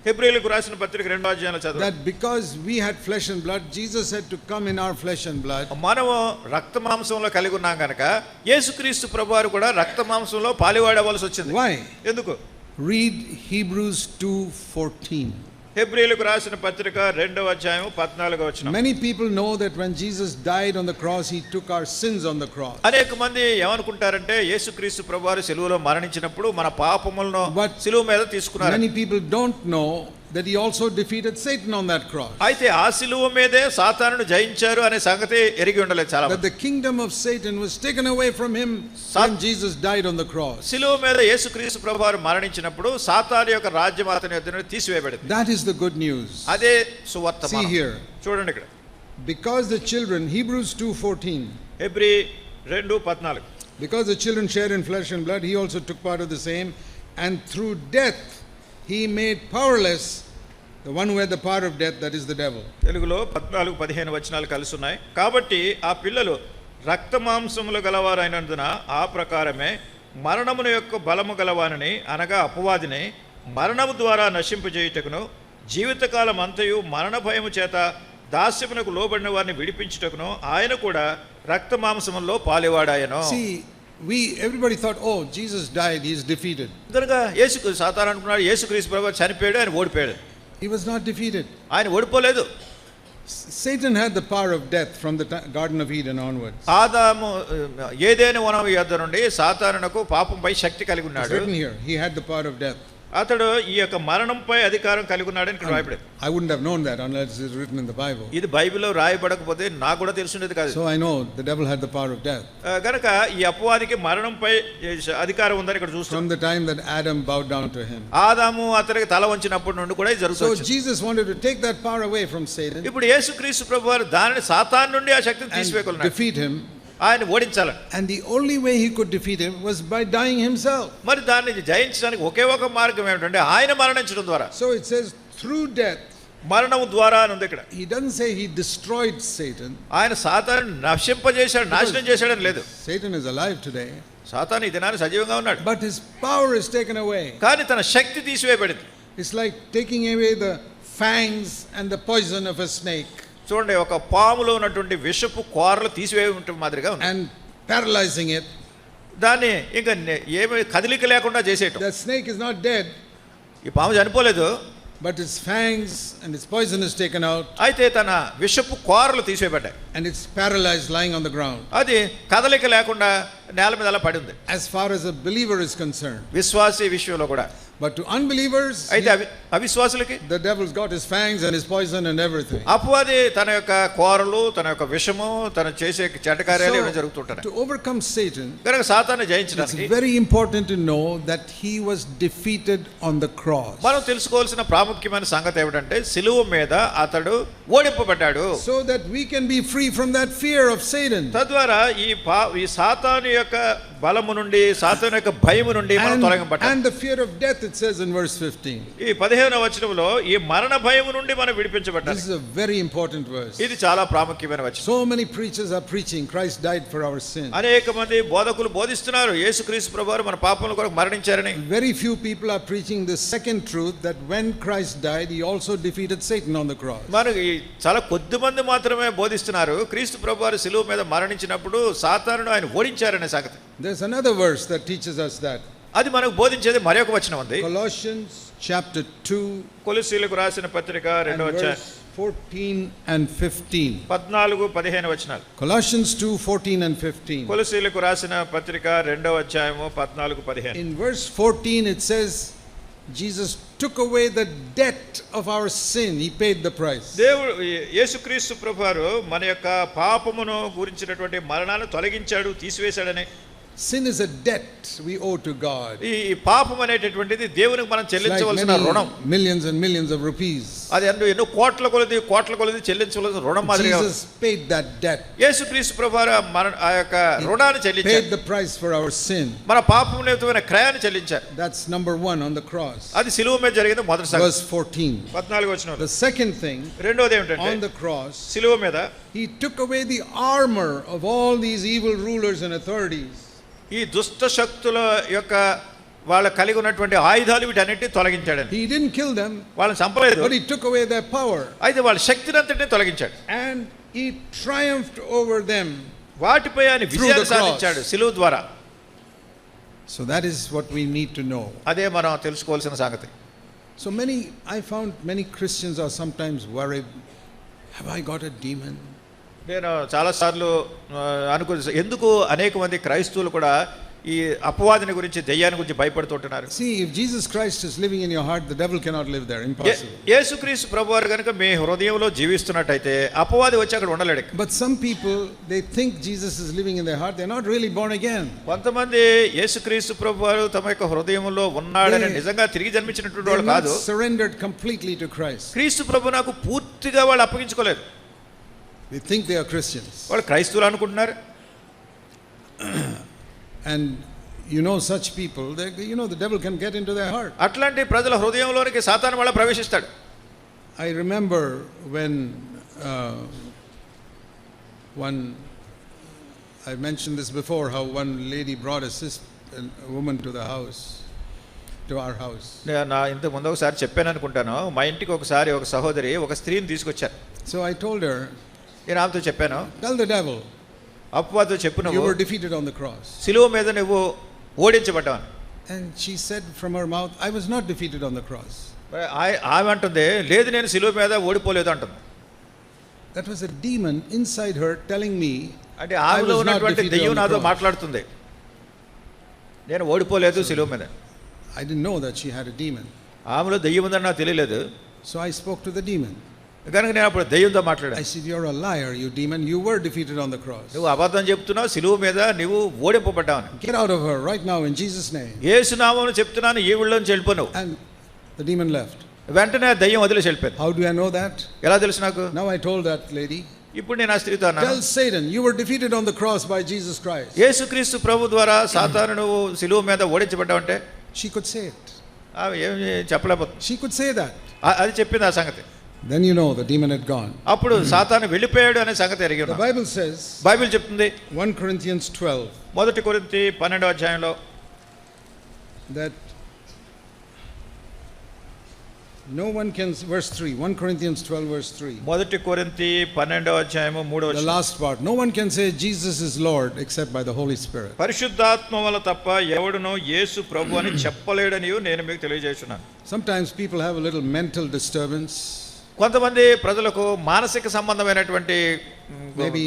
హెబ్రీయులకు రాసిన పత్రిక 2వ అధ్యాయంలో చదువు. that because we had flesh and blood, Jesus had to come in our flesh and blood. మనము రక్త మాంసంలో కలిగి ఉన్నాం కనుక యేసుక్రీస్తు ప్రభువారు కూడా రక్త మాంసంలో పాలివాడవలసి వచ్చింది. Why? ఎందుకు? Read Hebrews 2:14. హెబ్రీయులకు రాసిన పత్రిక 2వ అధ్యాయం 14వ వచనం. Many people know that when Jesus died on the cross, he took our sins on the cross. అనేక మంది ఏమనుకుంటారంటే యేసుక్రీస్తు ప్రభువారు సిలువలో మరణించినప్పుడు మన పాపములను But సిలువ మీద తీసుకున్నారు. many people don't know that he also defeated Satan on that cross. అయితే ఆ సిలువ మీదే సాతానును జయించారు అనే సంగతి ఎరిగి ఉండలేదు చాలా That మంది. the kingdom of Satan was taken away from him when Jesus died on the cross. సిలువ మీద యేసుక్రీస్తు ప్రభువారు మరణించినప్పుడు సాతాను యొక్క రాజ్యం అతని యొద్ద నుండి తీసివేయబడింది. That is the good news. అదే See సువర్తమానం. here. చూడండి ఇక్కడ Because the children, Hebrews 2:14. Hebrew 2:14. Because the children share in flesh and blood, he also took part of the same, and through death he made powerless the one who had the power of death, that is the devil. తెలుగులో 14-15 వచనాలు కలిసి ఉన్నాయి. కాబట్టి ఆ పిల్లలు రక్త మాంసములు గలవారైనందున ఆ ప్రకారమే మరణమును యొక్క బలము గలవానిని అనగా అపవాదిని మరణము ద్వారా నశింపజేయుటకును జీవితకాలం అంతయు మరణ భయము చేత దాస్యమునకు లోబడిన వారిని విడిపించుటకును ఆయన కూడా రక్త మాంసములో పాలివాడాయను. See, everybody thought, oh, Jesus died, he is defeated. కనుక సాతాను అనుకున్నాడు యేసుక్రీస్తు ప్రభువు చనిపోయాడు, ఆయన ఓడిపోయాడు. He was not defeated. ఆయన ఓడిపోలేదు. Satan had the power of death from the Garden of Eden onwards. ఆదాము ఏదైనా వనం యొద్ద నుండి సాతానునకు పాపంపై శక్తి కలిగి It's ఉన్నాడు. written here, he had the power of death. అతడు ఈ యొక్క మరణంపై అధికారం కలిగి ఉన్నాడని ఇక్కడ రాయబడింది. I wouldn't have known that unless it's written in the Bible. ఇది బైబిల్లో రాయబడకపోతే నాకు కూడా తెలిసినది కాదు. So I know the devil had the power of death. గనుక ఈ అపవాదికి మరణంపై అధికారం ఉందని ఇక్కడ చూస్తాం. From the time that Adam bowed down to him. ఆదాము అతనికి తల వంచినప్పటి నుండి కూడా ఇది So జరుగుతుంది. Jesus wanted to take that power away from Satan ఇప్పుడు యేసుక్రీస్తు ప్రభువారు దానిని సాతాను నుండి ఆ శక్తిని and తీసివేయగలరు. defeat him. ఆయన ఓడించాలని. And the only way he could defeat him was by dying himself. మరి దాన్ని జయించడానికి ఒకే ఒక మార్గం ఏమిటంటే ఆయన మరణించడం ద్వారా. So it says through death. మరణం ద్వారా అని ఉంది ఇక్కడ. He doesn't say he destroyed Satan. ఆయన సాతాను నశింపజేశాడు, నాశనం చేశాడని లేదు. Satan is alive today. సాతాను ఈ దినాన్ని సజీవంగా ఉన్నాడు. But his power is taken away. కానీ తన శక్తి తీసివేయబడింది. It's like taking away the fangs and the poison of a snake. చూడండి, ఒక పాములో ఉన్నటువంటి విషపు కోరలు తీసివేయటం మాదిరిగా ఉంది. and paralyzing it. దాన్ని ఇంకా ఏమి కదలిక లేకుండా చేసేయటం. The snake is not dead, ఈ పాము చనిపోలేదు, but its fangs and its poison is taken out, అయితే తన విషపు కోరలు తీసివేయబడ్డాయి. and it's paralyzed lying on the ground. అది కదలిక లేకుండా నేల మీద అలా పడి ఉంది. As far as a believer is concerned, విశ్వాసీ విషయంలో కూడా. but to unbelievers, అయితే అవిశ్వాసులకి the devil's got his fangs and his poison and everything. అపవాది తన యొక్క కోరలు, తన యొక్క విషము, తన చేసే చెడ్డ కార్యాలు ఏమైనా జరుగుతుంటాయి. To overcome Satan, కనుక సాతాన్ని it's జయించడానికి very important to know that he was defeated on the cross, మనం తెలుసుకోవాల్సిన ప్రాముఖ్యమైన సంగతి ఏమిటంటే సిలువ మీద అతడు ఓడింపబడ్డాడు. so that we can be free from that fear of Satan. తద్వారా ఈ సాతాను యొక్క బలము నుండి, సాతాను యొక్క భయము నుండి మనం తొలగింపబడ్డాం. And the fear of death, it says in verse 15. ఈ 15వ వచనంలో ఈ మరణ భయము నుండి మనం విడిపించబడ్డాం. This is a very important verse. ఇది చాలా ప్రాముఖ్యమైన వచనం. So many preachers are preaching Christ died for our sin. అనేక మంది బోధకులు బోధిస్తున్నారు యేసుక్రీస్తు ప్రభువారు మన పాపముల కొరకు మరణించారని. Very few people are preaching the second truth, that when Christ died, he also defeated Satan on the cross. మనకి చాలా కొద్ది మంది మాత్రమే బోధిస్తున్నారు క్రీస్తు ప్రభువారు సిలువ మీద మరణించినప్పుడు సాతానును ఆయన ఓడించారనే సంగతి. There's another verse that teaches us that. అది మనకు బోధించేది మరొక వచనం ఉంది. Colossians chapter 2, కొలస్సీయులకు రాసిన పత్రిక 2వ అధ్యాయం verse 14 and 15. 14-15 వచనాలు. Colossians 2, 14 and 15. కొలస్సీయులకు రాసిన పత్రిక 2వ అధ్యాయము 14-15. In verse 14 it says, Jesus took away the debt of our sin. He paid the price. దేవుడు యేసుక్రీస్తు ప్రభువారు మన యొక్క పాపమును గురించినటువంటి మరణాన్ని తొలగించాడు, తీసివేశాడని. Sin is a debt we owe to God. ఈ పాపం అనేటటువంటిది దేవునికి మనం చెల్లించవలసిన రుణం. Millions and millions of rupees. అది ఎన్నో కోట్ల కొలది చెల్లించవలసిన రుణం మాదిరిగా. Jesus paid that debt. యేసుక్రీస్తు ప్రభువారు ఆ యొక్క రుణాన్ని చెల్లించాడు. Paid the price for our sin. మన పాపం నిమిత్తమైన క్రయాన్ని చెల్లించారు. That's number 1 on the cross. అది సిలువ మీద జరిగిన మొదటి సంగతి. Verse 14. 14 వచనం. The second thing, రెండోది ఏమిటంటే on the cross, సిలువ మీద he took away the armor of all these evil rulers and authorities. ఈ దుష్ట శక్తుల యొక్క వాళ్ళ కలిగి ఉన్నటువంటి ఆయుధాలు వీటన్నిటిని తొలగించాడు. He didn't kill them, వాళ్ళని చంపలేదు, but he took away their power. అయితే వాళ్ళ శక్తిని అంతటిని తొలగించాడు. And he triumphed over them. వాటిపై ఆయన విజయాన్ని సాధించాడు సిలువ ద్వారా. So that is what we need to know. అదే మనం తెలుసుకోవాల్సిన సంగతి. So I found many Christians are sometimes worried, have I got a demon? నేను చాలాసార్లు ఎందుకు అనేక మంది క్రైస్తవులు కూడా ఈ అపవాదిని గురించి, దెయ్యాన్ని గురించి భయపడుతుంటున్నారు. See, if Jesus Christ is living in your heart, the devil cannot live there. Impossible. యేసుక్రీస్తు ప్రభువారు కనుక మీ హృదయంలో జీవిస్తున్నట్టయితే అపవాది వచ్చి అక్కడ ఉండలేడు. But some people, they think Jesus is living in their heart, they're not really born again. కొంతమంది యేసుక్రీస్తు ప్రభువారు తమ యొక్క హృదయంలో ఉన్నాడని నిజంగా తిరిగి జన్మించినటువంటి వాళ్ళు కాదు. Surrendered completely to Christ. క్రీస్తు ప్రభు నాకు పూర్తిగా వాళ్ళు అప్పగించుకోలేదు. They think they are Christians. వాళ్ళు క్రైస్తవులు అనుకుంటున్నారు. And such people, the devil can get into their heart. అట్లాంటి ప్రజల హృదయంలోనికి సాతాను వల్ల ప్రవేశిస్తాడు. I remember when I mentioned this before, how one lady brought a woman to our house. నేను ఇంత ముందు ఒకసారి చెప్పాను అనుకుంటాను. మా ఇంటికి ఒకసారి ఒక సహోదరి ఒక స్త్రీని తీసుకొచ్చారు. So I told her, నేను ఆమెతో చెప్పాను, tell the devil, అపవాదితో చెప్పు, you were defeated on the cross. సిలువ మీద నువ్వు ఓడించబడ్డావు. And she said from her mouth, I was not defeated on the cross. ఆమె అంటుంది, లేదు నేను సిలువ మీద ఓడిపోలేదు అంటుంది. That was a demon inside her telling me, అంటే ఆమెలో ఉన్నటువంటి దెయ్యం నాతో మాట్లాడుతుంది, నేను ఓడిపోలేదు సిలువ మీద. I didn't know that she had a demon. ఆమెలో దెయ్యం ఉందని నాకు తెలియలేదు. So I spoke to the demon. కనుక నేను అప్పుడు దెయ్యంతో మాట్లాడాను. I said, you're a liar, you demon. You were defeated on the cross. నువ్వు అబద్ధం చెప్తున్నావు, సిలువ మీద నువ్వు ఓడింపబడ్డావు. Get out of her right now in Jesus' name. యేసు నామమున చెప్తున్నాను, ఈ ఊళ్ళోంచి వెళ్ళిపో నువ్వు. And the demon left. వెంటనే దెయ్యం వదిలేసి వెళ్ళిపోయింది. How do I know that? ఎలా తెలుసు నాకు? Now I told that lady, ఇప్పుడు నేను ఆ స్త్రీతో అన్నాను, tell Satan, you were defeated on the cross by Jesus Christ. యేసుక్రీస్తు ప్రభు ద్వారా సాతాను నువ్వు సిలువ మీద ఓడించబడ్డావు అంటే she could say it. ఏమి చెప్పలేకపోతుంది. She could say that. అది చెప్పింది ఆ సంగతి. Then the demon had gone. అప్పుడు సాతాను వెళ్ళిపోయాడు అనే సంగతి ఎరిగి The Bible says, బైబిల్ చెప్తుంది 1 Corinthians 12, 1 కొరింథీ 12వ అధ్యాయంలో, that No one can, verse 3, 1 Corinthians 12, verse 3. మొదటి కొరింథీ 12వ అధ్యాయము 3వ The వచనం. last part. No one can say Jesus is Lord except by the Holy Spirit. పరిశుద్ధాత్మ వల్ల తప్ప ఎవడునో యేసు ప్రభు అని చెప్పలేడని నేను మీకు తెలియజేస్తున్నాను. Sometimes people have a little mental disturbance. కొంతమంది ప్రజలకు మానసిక సంబంధమైనటువంటి Maybe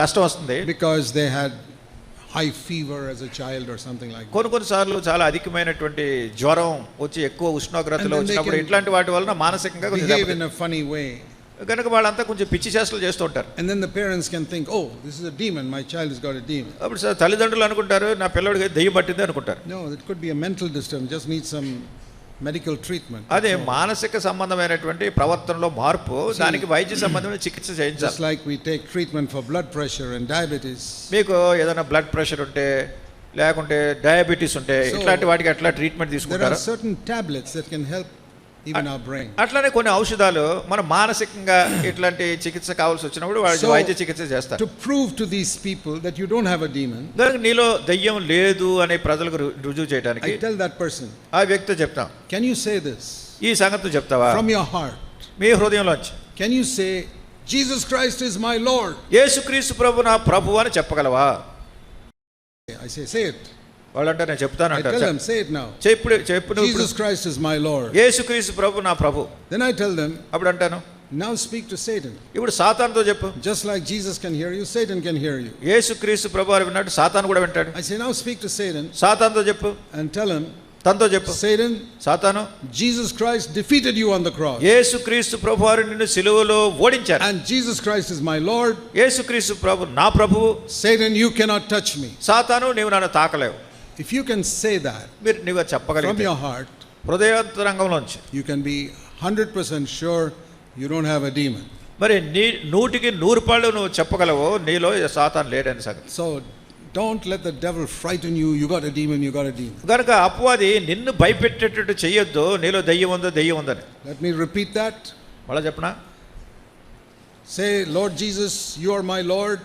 కష్టం వస్తుంది. because they had high fever as a child or something like that. కొన్నిసార్లు చాలా అధికమైనటువంటి జ్వరం వచ్చి ఎక్కువ ఉష్ణోగ్రతలో And then they వచ్చినప్పుడు can ఇట్లాంటి వాటి వలన మానసికంగా కొంచెం Behave in దెబ్బతింటారు. a funny way. కనుక వాళ్ళంతా కొంచెం పిచ్చి చేష్టలు చేస్తూ ఉంటారు. And then the parents can think, oh, this is a demon, my child has got a demon. అప్పుడు తల్లిదండ్రులు అనుకుంటారు నా పిల్లడికి దెయ్యం పట్టింది అనుకుంటారు. No, it could be a mental disturbance, just needs some medical treatment. అదే మానసిక సంబంధమైనటువంటి ప్రవర్తనలో మార్పు, దానికి వైద్య సంబంధమైన చికిత్స Just చేయించాలి. like we take treatment for blood pressure and diabetes. మీకు ఏదైనా బ్లడ్ ప్రెషర్ ఉంటే లేకుంటే డయాబెటీస్ ఉంటే So, ఇట్లాంటి వాటికి అట్లా ట్రీట్మెంట్ There are తీసుకుంటారు. certain tablets that can help even our brain. అట్లానే కొన్ని ఔషధాలు మన మానసికంగా ఇట్లాంటి చికిత్స కావాల్సి వచ్చినప్పుడు వాళ్ళు So, వైద్య చికిత్స చేస్తారు. To prove to these people that you don't have a demon, దానికి నీలో దయ్యం లేదు అనే ప్రజలకు రుజువు చేయడానికి I tell that person, ఆ వ్యక్తితో చెప్తాం, can you say this ఈ సంగతి చెప్తావా from your heart? Me హృదయంలోంచి? Can you say, Jesus Christ is my Lord? యేసుక్రీస్తు ప్రభు నా ప్రభు అని చెప్పగలవా? I say it. వాళ్ళంటే నేను చెప్తాను I అంటారు. tell them, say it now. చెప్పు నువ్వు ఇప్పుడు Jesus Christ is my Lord. యేసుక్రీస్తు ప్రభు నా ప్రభు. Then I tell them, అప్పుడు అంటాను, now speak to Satan. ఇప్పుడు సాతానుతో చెప్పు. Just like Jesus can hear you, Satan can hear you. యేసుక్రీస్తు ప్రభు అని విన్నట్టు సాతాను కూడా వింటాడు. I say, now speak to Satan సాతానుతో చెప్పు, and tell him, తనతో చెప్పు, Satan, సాతాను Jesus Christ defeated you on the cross. యేసుక్రీస్తు ప్రభు వారు నిన్ను సిలువలో ఓడించారు. And Jesus Christ is my Lord. యేసుక్రీస్తు ప్రభు నా ప్రభువు. Satan, you cannot touch me. సాతాను నీవు నన్ను తాకలేవు. If you can say that నువ్వు from చెప్పగలిగితే your heart, హృదయాంతరంగంలోంచి you can be 100% sure you don't have a demon. మరి 100% నువ్వు చెప్పగలవు నీలో సాతాను లేడని సంగతి. So don't let the devil frighten you. You got a demon, you got a demon. కనుక అపవాది నిన్ను భయపెట్టేటట్టు చెయ్యొద్దు, నీలో దయ్యం ఉందని. Let me repeat that. మళ్ళా చెప్పనా? Say, Lord Jesus, you are my Lord.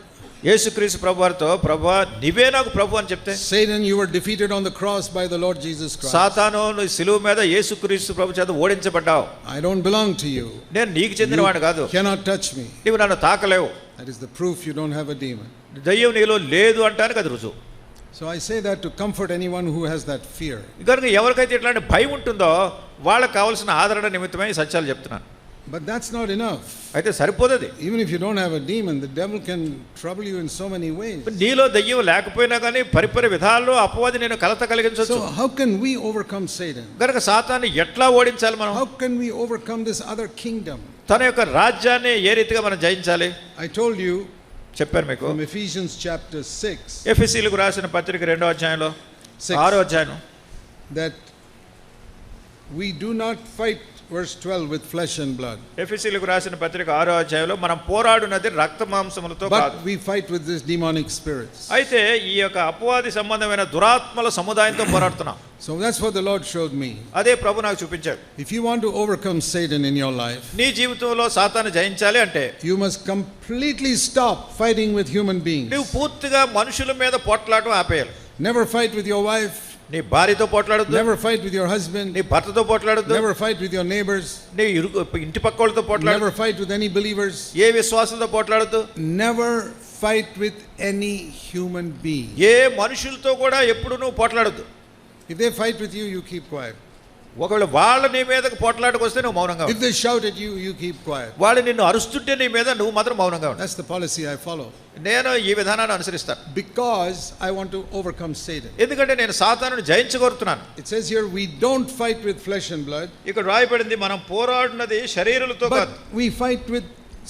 యేసుక్రీస్తు ప్రభు వారితో, ప్రభువా నీవే నాకు ప్రభు అని చెప్తే, Satan, you were defeated on the cross by the Lord Jesus Christ. సాతాను నువ్వు సిలువ మీద యేసుక్రీస్తు ప్రభు చేత ఓడించబడ్డావు. I don't belong to you. నేను నీకు చెందినవాడు కాదు, You cannot touch me. నీవు నన్ను తాకలేవు. That is the proof you don't have a demon. దయ్యం నీలో లేదు అంటానికి అది రుజువు. So I say that to comfort anyone who has that fear. కనుక ఎవరికైతే ఇట్లాంటి భయం ఉంటుందో వాళ్ళకి కావాల్సిన ఆదరణ నిమిత్తమై ఈ సత్యాలు చెప్తున్నాను. But that's not enough. అయితే సరిపోతుంది. Even if you don't have a demon, the devil can trouble you in so many ways. నీలో దయ్యం లేకపోయినా కానీ పరిపరి విధాల్లో అపవాది నేను కలత కలిగించవచ్చు. So how can we overcome Satan? కనుక సాతాన్ని ఎట్లా ఓడించాలి మనం? How can we overcome this other kingdom? తన యొక్క రాజ్యాన్ని ఏ రీతిగా మనం జయించాలి? I told you చెప్పాను మీకు. from Ephesians chapter 6 ఎఫెసీయులకు రాసిన పత్రిక 2వ అధ్యాయంలో 6వ అధ్యాయం that we do not fight, verse 12, with flesh and blood, ఎఫెసీయులకు రాసిన పత్రిక 6వ అధ్యాయంలో మనం పోరాడునది రక్త మాంసములతో కాదు, but we fight with these demonic spirits. అయితే ఈ యొక్క అపవాది సంబంధమైన దురాత్మల సముదాయంతో పోరాడుతున్నాం. So that's what the Lord showed me. అదే ప్రభు నాకు చూపించాడు. If you want to overcome Satan in your life, నీ జీవితంలో సాతాను జయించాలి అంటే you must completely stop fighting with human beings. నువ్వు పూర్తిగా మనుషుల మీద పోట్లాడటం ఆపేయాలి. Never fight with your wife. నీ భార్యతో పోట్లాడొద్దు, Never fight with your husband. నీ భర్తతో పోట్లాడొద్దు, Never fight with your neighbors. నీ ఇంటి పక్క వాళ్ళతో పోట్లాడొద్దు, Never fight with any believers. A విశ్వాసులతో పోట్లాడొద్దు, Never fight with any human being. ఏ మనుషులతో కూడా ఎప్పుడు నువ్వు పోట్లాడొద్దు. If they fight with you, you keep quiet. ఒకవేళ వాళ్ళ నీ మీదకి పోట్లాడకు వస్తే నువ్వు మౌనంగా If they shout at you, you keep quiet. వాళ్ళు నిన్ను అరుస్తుంటే నీ మీద నువ్వు మాత్రం మౌనంగా ఉండు. That's the policy I follow. నేను ఈ విధానాన్ని అనుసరిస్తాను. Because I want to overcome Satan. ఎందుకంటే నేను సాతానుని జయించగోరుతున్నాను. It says here, we don't fight with flesh and blood, ఇక్కడ రాయబడింది మనం పోరాడినది శరీరాలతో కాదు, but we fight with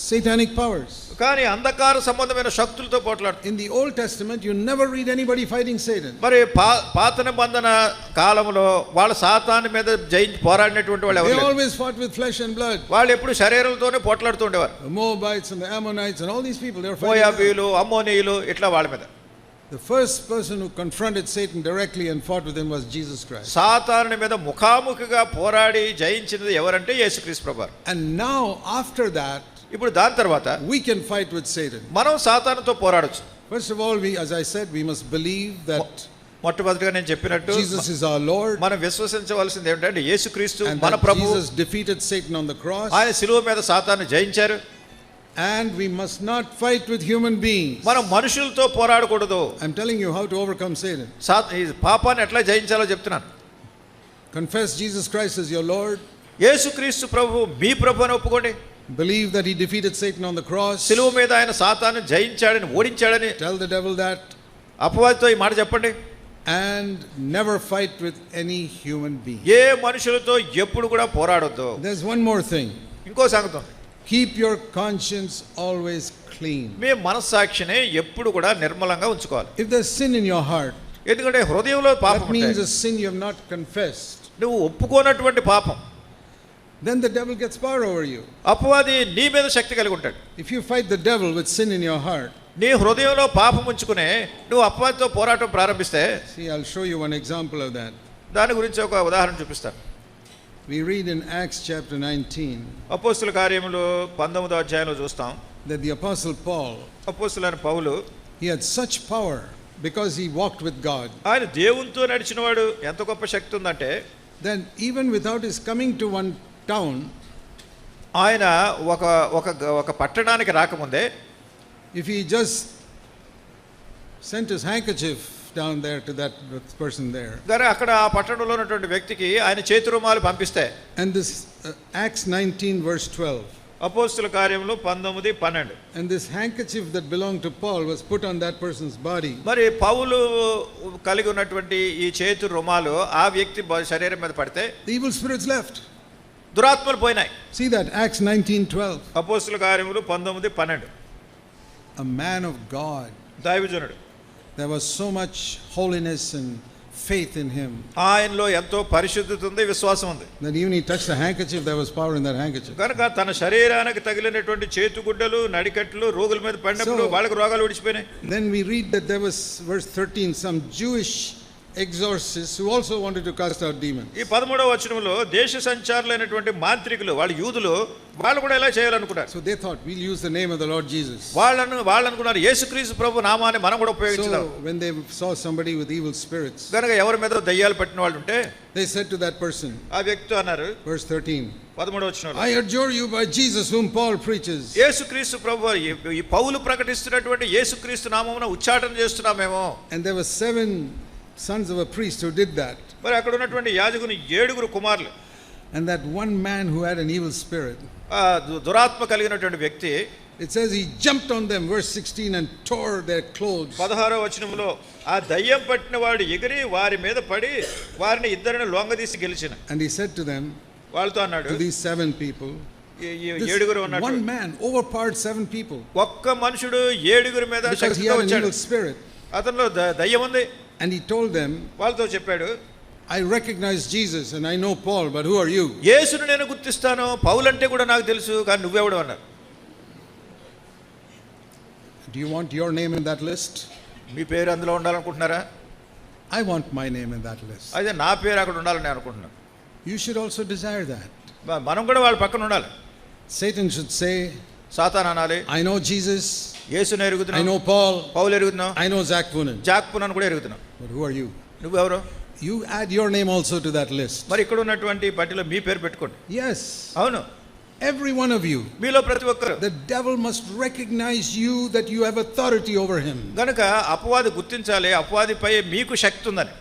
satanic powers. కానీ అంధకార సంబంధమైన శక్తులతో పోట్లాడుతుంది. In the Old Testament, you never read anybody fighting Satan. మరి పాత నిబంధన కాలంలో వాళ్ళ సాతాను మీద పోరాడినటువంటి వాళ్ళు They ఎవరు? always fought with flesh and blood. వాళ్ళు ఎప్పుడు శరీరాలతోనే పోట్లాడుతూ ఉండేవారు. The Moabites and the Ammonites and all these people, they were fighting. మోయాబీయులు, అమ్మోనీయులు ఇట్లా వాళ్ళ మీద. The first person who confronted Satan directly and fought with him was Jesus Christ. సాతాను మీద ముఖాముఖిగా పోరాడి జయించినది ఎవరంటే యేసుక్రీస్తు ప్రభువారు. And now, after that, ఇప్పుడు దాని తర్వాత we can fight with Satan. మనం సాతానుతో పోరాడొచ్చు. First of all, as I said, we must believe that మొట్టమొదటిగా నేను చెప్పినట్టు Jesus is our Lord. మనం విశ్వసించవలసింది ఏమిటంటే యేసుక్రీస్తు And మన that ప్రభువు. Jesus defeated Satan on the cross. ఆయన శిలువ మీద సాతాను జయించారు. And we must not fight with human beings. మనం మనుషులతో పోరాడకూడదు. I'm telling you how to overcome Satan. ఈ పాపాన్ని ఎట్లా జయించాలో చెప్తున్నాను. Confess Jesus Christ as your Lord. యేసుక్రీస్తు ప్రభువు మీ ప్రభువు అని ఒప్పుకోండి. Believe that he defeated Satan on the cross. శిలువ మీద ఆయన సాతాను జయించాడని, ఓడించాడని Tell the devil that. అపవాదితో ఈ మాట చెప్పండి. And never fight with any human being. ఏ మనుషులతో ఎప్పుడు కూడా పోరాడొద్దు. There's one more thing. ఇంకో సంగతి ఉంది. Keep your conscience always clean. మీ మనస్సాక్షిని ఎప్పుడు కూడా నిర్మలంగా ఉంచుకోవాలి. If there's sin in your heart, ఎందుకంటే హృదయంలో పాపం that means ఉంటే, a sin you have not confessed. నువ్వు ఒప్పుకోనటువంటి పాపం, Then the devil gets power over you. అపవాది నీ మీద శక్తి కలిగి ఉంటాడు. If you fight the devil with sin in your heart, నీ హృదయంలో పాపం ఉంచుకునే నువ్వు అపవాదితో పోరాటం ప్రారంభిస్తే, see, I'll show you one example of that. దాని గురించి ఒక ఉదాహరణ చూపిస్తాను. We read in Acts chapter 19 అపోస్తుల కార్యములు 19వ అధ్యాయంలో చూస్తాం. that the apostle Paul, అపోస్తులైన పౌలు he had such power because he walked with God, ఆయన దేవునితో నడిచినవాడు, ఎంత గొప్ప శక్తి ఉందంటే, then even without his coming to one town, ఆయన ఒక పట్టణానికి రాకముందే, if he just sent his handkerchief down there to that person there, గారు అక్కడ ఆ పట్టణంలో ఉన్నటువంటి వ్యక్తికి ఆయన చేతి రుమాలు పంపిస్తే, and this Acts 19 verse 12, అపోస్తుల కార్యములు 19:12, and this handkerchief that belonged to Paul was put on that person's body, మరి పౌలు కలిగి ఉన్నటువంటి ఈ చేతి రుమాలు ఆ వ్యక్తి శరీరం మీద పడితే the evil spirits left. దురాత్మలు పోయినాయి. See that, Acts 19:12. అపోస్తుల కార్యములు 19:12. A man of God. దైవజనుడు, There was so much holiness and faith in him ఆయనలో ఎంతో పరిశుద్ధత ఉంది, విశ్వాసం ఉంది. that even he touched the handkerchief, there was power in that handkerchief. కనుక తన శరీరానికి తగిలినటువంటి చేతుగుడ్డలు, నడికట్లు రోగుల మీద పడినప్పుడు వాళ్ళకి రోగాలు విడిచిపోయినాయి. Then we read that there was, verse 13, some Jewish exorcists who also wanted to cast out demons. ఈ 13వ వచనంలో దేశ సంచారులైనటువంటి మాంత్రికులు, వాళ్ళ యూదులు, వాళ్ళు కూడా ఎలా చేయాలనుకున్నారు. So they thought, we'll use the name of the Lord Jesus. వాళ్ళు అనుకున్నారు, యేసుక్రీస్తు ప్రభు నామాన్ని మనం కూడా ఉపయోగించుదాం. So when they saw somebody with evil spirits, కనుక ఎవరి మీద దయ్యాలు పట్టిన వాళ్ళు ఉంటే they said to that person, ఆ వ్యక్తి అన్నారు, verse 13, 13వ వచనంలో, I adjure you by Jesus whom Paul preaches. యేసుక్రీస్తు ప్రభు, ఈ పౌలు ప్రకటిస్తున్నటువంటి యేసుక్రీస్తు నామమున ఉచ్చాటన చేస్తున్నామేమో. And there were 7 sons of a priest who did that. మరి అక్కడ ఉన్నటువంటి యాజకుని 7 కుమారులు, And that one man who had an evil spirit, దురాత్మ కలిగినటువంటి వ్యక్తి, it says he jumped on them, verse 16, and tore their clothes. 16వ వచనంలో ఆ దయ్యం పట్టిన వాడు ఎగిరి వారి మీద పడి వారిని ఇద్దరిని లొంగదీసి గెలిచిన. And he said to them, వాళ్ళతో అన్నాడు, to these 7 people, ఈ this 7 ఉన్నాడు, one man overpowered 7 people ఒక్క మనుషుడు 7 మీద because he శక్తితో had an వచ్చాడు. evil spirit. అతనిలో దయ్యం ఉంది. And he told them, వాళ్ళతో చెప్పాడు, I recognize Jesus and I know Paul, but who are you? యేసును నేను గుర్తిస్తాను, పౌలు అంటే కూడా నాకు తెలుసు, కానీ నువ్వెవడు అన్నారు. Do you want your name in that list? మీ పేరు అందులో ఉండాలనుకుంటున్నారా? I want my name in that list. అదే నా పేరు అక్కడ ఉండాలని అనుకుంటున్నాను. You should also desire that. మనం కూడా వాళ్ళ పక్కన ఉండాలి. Satan should say, సాతాను అనాలి, I know Jesus, యేసును I ఎరుగుతున్నావు, know Paul, పౌలు ఎరుగుతున్నావు, I know Zach Poonen, Zac Poonen కూడా ఎరుగుతున్నావు. but who are you? నువ్వెవరు? You add your name also to that list. మరి ఇక్కడ ఉన్నటువంటి పట్టిలో మీ పేరు పెట్టుకోండి. Yes, అవును, every one of you. మీలో ప్రతి ఒక్కరు. The devil must recognize you that you have authority over him. గనుక అపవాది గుర్తించాలి, అపవాదిపై మీకు శక్తి ఉందని.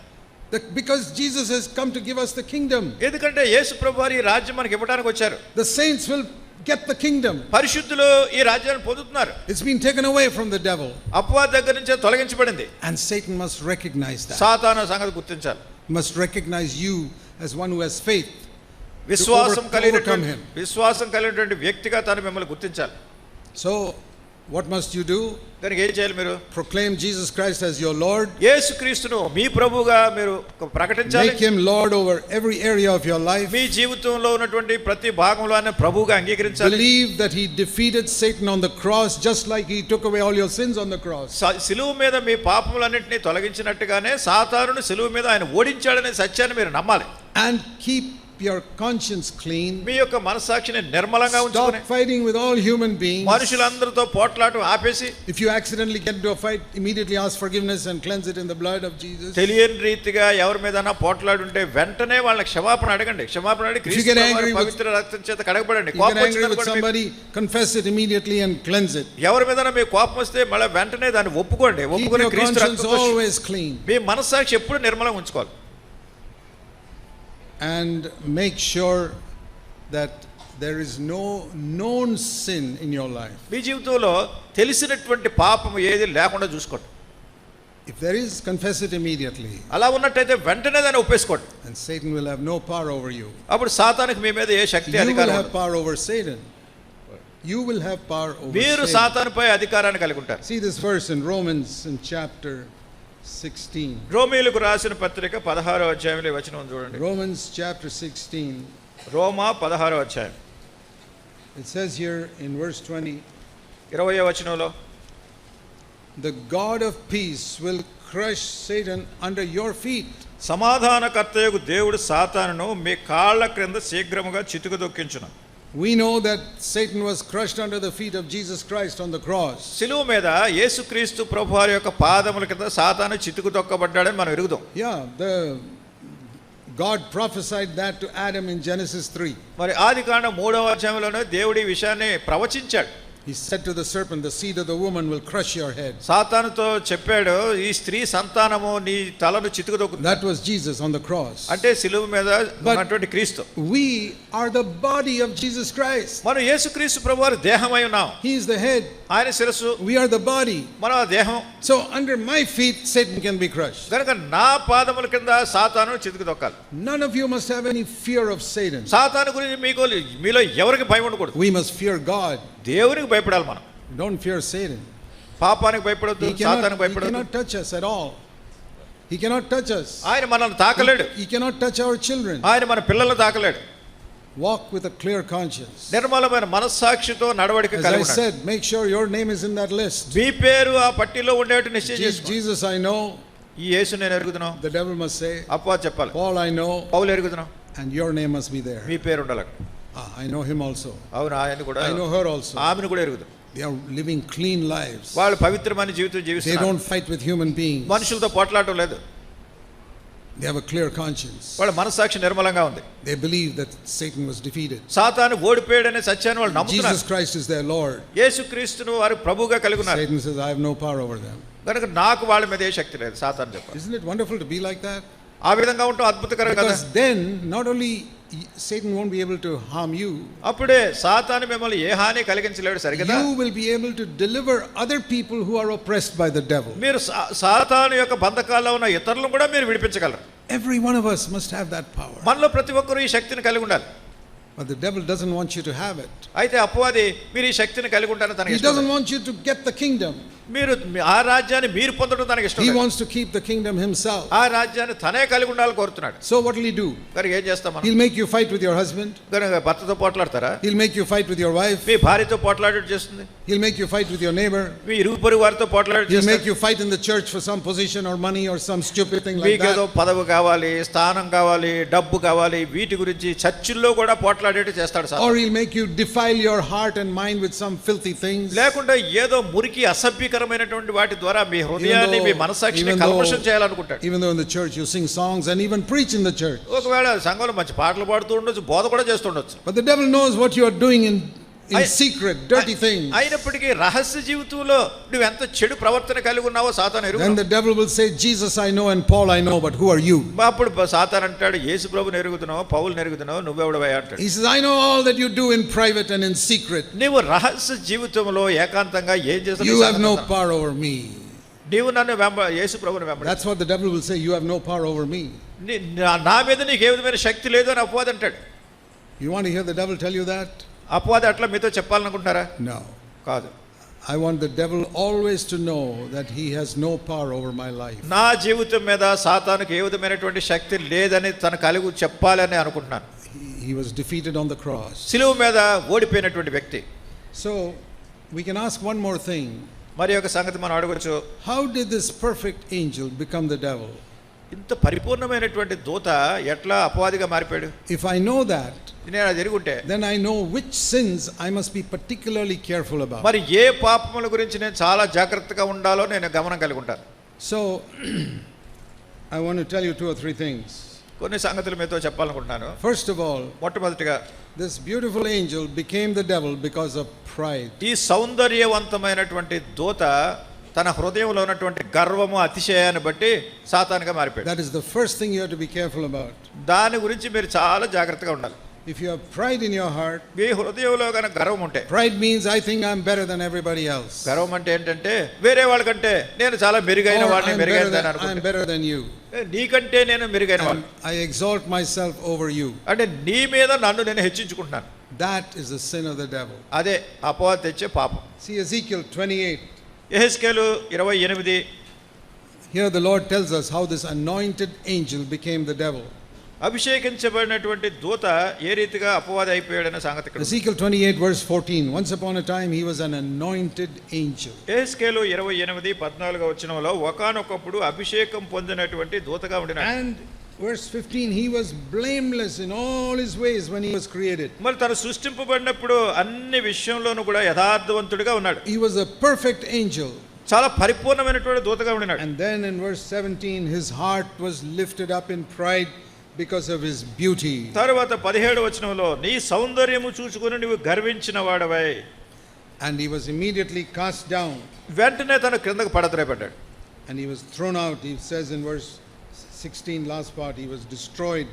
Because Jesus has come to give us the kingdom. ఎందుకంటే యేసు ప్రభువారు ఈ రాజ్యం మనకి ఇవ్వడానికి వచ్చారు. The saints will get the kingdom. పరిశుద్ధులు ఈ రాజ్యాన్ని పొందుతున్నారు. It's been taken away from the devil. అపవాది దగ్గర నుంచి తొలగించబడింది. And Satan must recognize that. సాతాను సంగతి గుర్తించాలి. Must recognize you as one who has faith. విశ్వాసం overcome కలిగినటువంటి వ్యక్తిగా తను మిమ్మల్ని గుర్తించాలి. So what must you do? దానికి ఏం చేయాలి? మీరు proclaim Jesus Christ as your Lord. యేసుక్రీస్తును మీ ప్రభువుగా మీరు ప్రకటించాలి. Make him Lord over every area of your life. మీ జీవితంలో ఉన్నటువంటి ప్రతి భాగంలో ఆయన ప్రభువుగా అంగీకరించాలి. Believe that he defeated Satan on the cross just like he took away all your sins on the cross. సిలువ మీద మీ పాపములన్నిటిని తొలగించినట్టుగానే సాతానును సిలువ మీద ఆయన ఓడించాడనే సత్యాన్ని మీరు నమ్మాలి. And keep your conscience clean. మీ యొక్క మనస్సాక్షిని నిర్మలంగా Stop ఉంచుకొని fighting with all human beings. మనుషులందరితో పోట్లాటం ఆపేసి, If you accidentally get into a fight, immediately ask forgiveness and cleanse it in the blood of Jesus. తెలియని రీతిగా ఎవరి మీదైనా పోట్లాడుంటే వెంటనే వాళ్ళకి క్షమాపణ అడగండి. క్షమాపణ అడిగి క్రీస్తు వారి పవిత్ర రక్తం చేత కడగబడండి. You get angry with somebody, confess it immediately and cleanse it. ఎవరి మీదైనా మీకు కోపం వస్తే మళ్ళీ వెంటనే దాన్ని ఒప్పుకోండి. ఒప్పుకొని Keep your క్రీస్తు conscience రక్తంతో always clean. మీ మనస్సాక్షి ఎప్పుడు నిర్మలంగా ఉంచుకోవాలి. And make sure that there is no known sin in your life. మీ జీవితంలో తెలిసినటువంటి పాపం ఏది లేకుండా చూసుకోండి. If there is, confess it immediately. అలా ఉన్నట్టయితే వెంటనే దాన్ని ఒప్పేసుకోండి. And Satan will have no power over you. అప్పుడు సాతానుకు మీ మీద ఏ శక్తి You will అధికారం have ఉండదు. power over Satan. You will have power over మీరు Satan. సాతానుపై అధికారాన్ని కలిగి ఉంటారు. See this verse in Romans in chapter 16. రోమీయులకు రాసిన పత్రిక 16వ అధ్యాయంలో ఈ వచనం చూడండి. Romans chapter 16. రోమా 16వ అధ్యాయం It says here in verse 20, 20వ వచనంలో, the God of peace will crush Satan under your feet. సమాధానకర్తయగు దేవుడు సాతానును మీ కాళ్ళ క్రింద శీఘ్రముగా చితుకుదొక్కించును. We know that Satan was crushed under the feet of Jesus Christ on the cross. సిలువ మీద యేసుక్రీస్తు ప్రభువారి యొక్క పాదముల కింద సాతాను చితుకుదొక్కబడ్డాడని మనం ఎరుగుదాం. God prophesied that to Adam in Genesis 3. మరి ఆదికాండం 3వ అధ్యాయంలోనే దేవుడి ఈ విషయాన్ని ప్రవచించాడు. He said to the serpent, the seed of the woman will crush your head. సాతానుతో చెప్పాడు, ఈ స్త్రీ సంతానము నీ తలను చితుకుదొక్కుతుంది. That was Jesus on the cross. అంటే సిలువ మీద ఉన్నటువంటి క్రీస్తు. We are the body of Jesus Christ. మనం యేసుక్రీస్తు ప్రభువారి దేహమై ఉన్నాం. He is the head. ఆయన శిరస్సు, We are the body. మనం ఆ దేహం. So under my feet Satan can be crushed. కనుక నా పాదముల కింద సాతాను చితుకుదొక్కాలి. None of you must have any fear of Satan. సాతాను గురించి మీలో ఎవరికి భయం ఉండకూడదు. We must fear God. దేవునికి భయపడాలి మనం. Don't fear Satan. పాపానికి భయపడొద్దు, సాతానికి He భయపడొద్దు. cannot touch us at all. He cannot touch us. ఆయన మనల్ని తాకలేడు. He cannot touch our children. ఆయన మన పిల్లల్ని తాకలేడు. Walk with a clear conscience. నిర్మలమైన మనస్సాక్షితో నడవడిక As I కలిగి ఉండండి. said, make sure your name is in that list. మీ పేరు ఆ పట్టిలో ఉండేట్టు నిశ్చయం చేసుకోండి. Jesus I know. ఈ యేసు నేను ఎరుగుదును. The devil must say. అపవాది చెప్పాలి. Paul I know. పౌలు ఎరుగుదును. And your name must be there. మీ పేరు ఉండాలి. I know him also. అవును, ఆయన కూడా. I know her also. ఆమెను కూడా ఎరుగుదు. They are living clean lives. వాళ్ళు పవిత్రమైన జీవితం They జీవిస్తున్నారు. don't fight with human beings. మనుషులతో పోట్లాడటం లేదు. They have a clear conscience. వాళ్ళ మనస్సాక్షి నిర్మలంగా ఉంది. They believe that Satan was defeated. సాతాను ఓడిపోయాడనే సత్యాన్ని వాళ్ళు నమ్ముతున్నారు. Jesus Christ is their Lord. యేసుక్రీస్తును వారు ప్రభువుగా కలిగి ఉన్నారు. Satan says, I have no power over them. కనుక నాకు వాళ్ళ మీద ఏ శక్తి లేదు, సాతాను చెప్పాలి. Isn't it wonderful to be like that? ఆ విధంగా ఉండటం అద్భుతకరం కదా. Because then not only Satan won't be able to harm you, అప్పుడే సాతాను మిమ్మల్ని ఏ హాని కలిగించలేడు. సరిగదా? you will be able to deliver other people who are oppressed by the devil. మీరు సాతాను యొక్క బంధకాల్లో ఉన్న ఇతరులను కూడా మీరు విడిపించగలరు. Every one of us must have that power. మనలో ప్రతి ఒక్కరూ ఈ శక్తిని కలిగి ఉండాలి. But the devil doesn't want you to have it. అయితే అపవాది మీరు ఈ శక్తిని కలిగి ఉంటారని తనకి He ఇష్టం doesn't లేదు. want you to get the kingdom. మీరు ఆ రాజ్యాన్ని మీరు పొందడం తనకి ఇష్టం He లేదు. wants to keep the kingdom himself. ఆ రాజ్యాన్ని తనే కలిగి ఉండాలని కోరుతున్నాడు. So what will he do? కనుక ఏం చేస్తాం మనం? He'll make you fight with your husband. కనుక భర్తతో పోట్లాడతారా? He'll make you fight with your wife. మీ భార్యతో పోట్లాడేట్టు చేస్తుంది. He'll make you fight with your neighbor. మీ ఇరుగు పొరుగు వారితో పోట్లాడేట్టు He'll make చేస్తుంది. you fight in the church for some position or money or some stupid thing like మీకేదో that. పదవి కావాలి, స్థానం కావాలి, డబ్బు కావాలి, వీటి గురించి చర్చిల్లో కూడా పోట్లాడేట్టు చేస్తాడు Or సాతాను. he'll make you defile your heart and mind with some filthy things. లేకుండా ఏదో మురికి అసభ్యకరమైనటువంటి వాటి ద్వారా మీ హృదయాన్ని, మీ మనసాక్షిని కల్మషం చేయాలనుకుంటాడు. Even though in the church you sing songs and even preach in the church. ఒకవేళ సంఘంలో మంచి పాటలు పాడుతూ ఉండొచ్చు, బోధ కూడా చేస్తుండొచ్చు. But the devil knows what you are doing in secret, dirty things. అయినప్పటికీ రహస్య జీవితంలో నువ్వు ఎంత చెడు ప్రవర్తన కలిగి ఉన్నావో సాతాను Then ఎరుగును. the devil will say, Jesus I know and Paul I know, but who are you? అప్పుడు సాతాను అంటాడు, యేసు ప్రభువుని ఎరుగుతున్నావు, పౌలుని ఎరుగుతున్నావు, నువ్వెవడవయ్యా అంటాడు. He says, I know all that you do in private and in secret. నువ్వు రహస్య జీవితంలో ఏకాంతంగా ఏం చేస్తావు? You have no power over me. నీవు నన్ను యేసు ప్రభువుని వెంబడి. That's what the devil will say, you have no power over me. నా మీద నీకు ఏ విధమైన శక్తి లేదు అని అపవాది అంటాడు. You want to hear the devil tell you that? అపవాది అట్లా మీతో చెప్పాలనుకుంటారా? No. కాదు. I want the devil always to know that he has no power over my life. నా జీవితం మీద సాతానుకు ఏ విధమైనటువంటి శక్తి లేదని తన కలిగి చెప్పాలని అనుకుంటున్నాను. He was defeated on the cross. సిలువ మీద ఓడిపోయినటువంటి వ్యక్తి. So we can ask one more thing. మరి ఒక సంగతి మనం అడగొచ్చు. How did this perfect angel become the devil? ఇంత పరిపూర్ణమైనటువంటి దూత ఎట్లా అపవాదిగా మారిపోయాడు? If I know that, నేను అది ఎరుగుంటే then I know which sins I must be particularly careful about. మరి ఏ పాపముల గురించి నేను చాలా జాగ్రత్తగా ఉండాలో నేను గమనం కలిగి ఉంటాను. So I want to tell you 2 or 3 things. కొన్ని సంగతులు మీతో చెప్పాలనుకుంటున్నాను. First of all, మొట్టమొదటిగా this beautiful angel became the devil because of pride. ఈ సౌందర్యవంతమైనటువంటి దూత తన హృదయంలో ఉన్నటువంటి గర్వము అతిశయాన్ని బట్టి సాతానుగా మారిపోయాడు. That is the first thing you have to be careful about. దాని గురించి మీరు చాలా జాగ్రత్తగా ఉండాలి. If you have pride in your heart, మీ హృదయంలో గనుక గర్వం ఉంటే, pride means I think I'm better than everybody else. గర్వం అంటే ఏంటంటే వేరే వాళ్ళకంటే నేను చాలా మెరుగైన వాడిని, మెరుగైన దాన్ని అనుకుంటా. I'm better than you. నీకంటే నేను మెరుగైన వాడిని. I exalt myself over you. అంటే నీ మీద నన్ను నేను హెచ్చించుకుంటున్నాను. That is the sin of the devil. అదే అపవాది తెచ్చే పాపం. See Ezekiel 28. యెహెజ్కేలు 28. Here the Lord tells us how this anointed angel became the devil. అభిషేకించబడినటువంటి దూత ఏ రీతిగా అపవాది అయిపోయాడనే సంగతి ఇక్కడ. Ezekiel 28 verse 14. Once upon a time he was an anointed angel. యెహెజ్కేలు 28:14 వచనంలో ఒకానొకప్పుడు అభిషేకం పొందినటువంటి దూతగా ఉండినాడు. And verse 15, he was blameless in all his ways when he was created. మరి తను సృష్టింపబడినప్పుడు అన్ని విషయంలోనూ కూడా యథార్థవంతుడిగా ఉన్నాడు. He was a perfect angel. చాలా పరిపూర్ణమైనటువంటి దూతగా ఉండినాడు. And then in verse 17 his heart was lifted up in pride because of his beauty. తరువాత 17 వచనంలో నీ సౌందర్యము చూచుకొని నీవు గర్వించిన వాడవై. And he was immediately cast down. వెంటనే తన క్రిందకు పడద్రోయబడ్డాడు. And he was thrown out. He says in verse 16 last part, he was destroyed.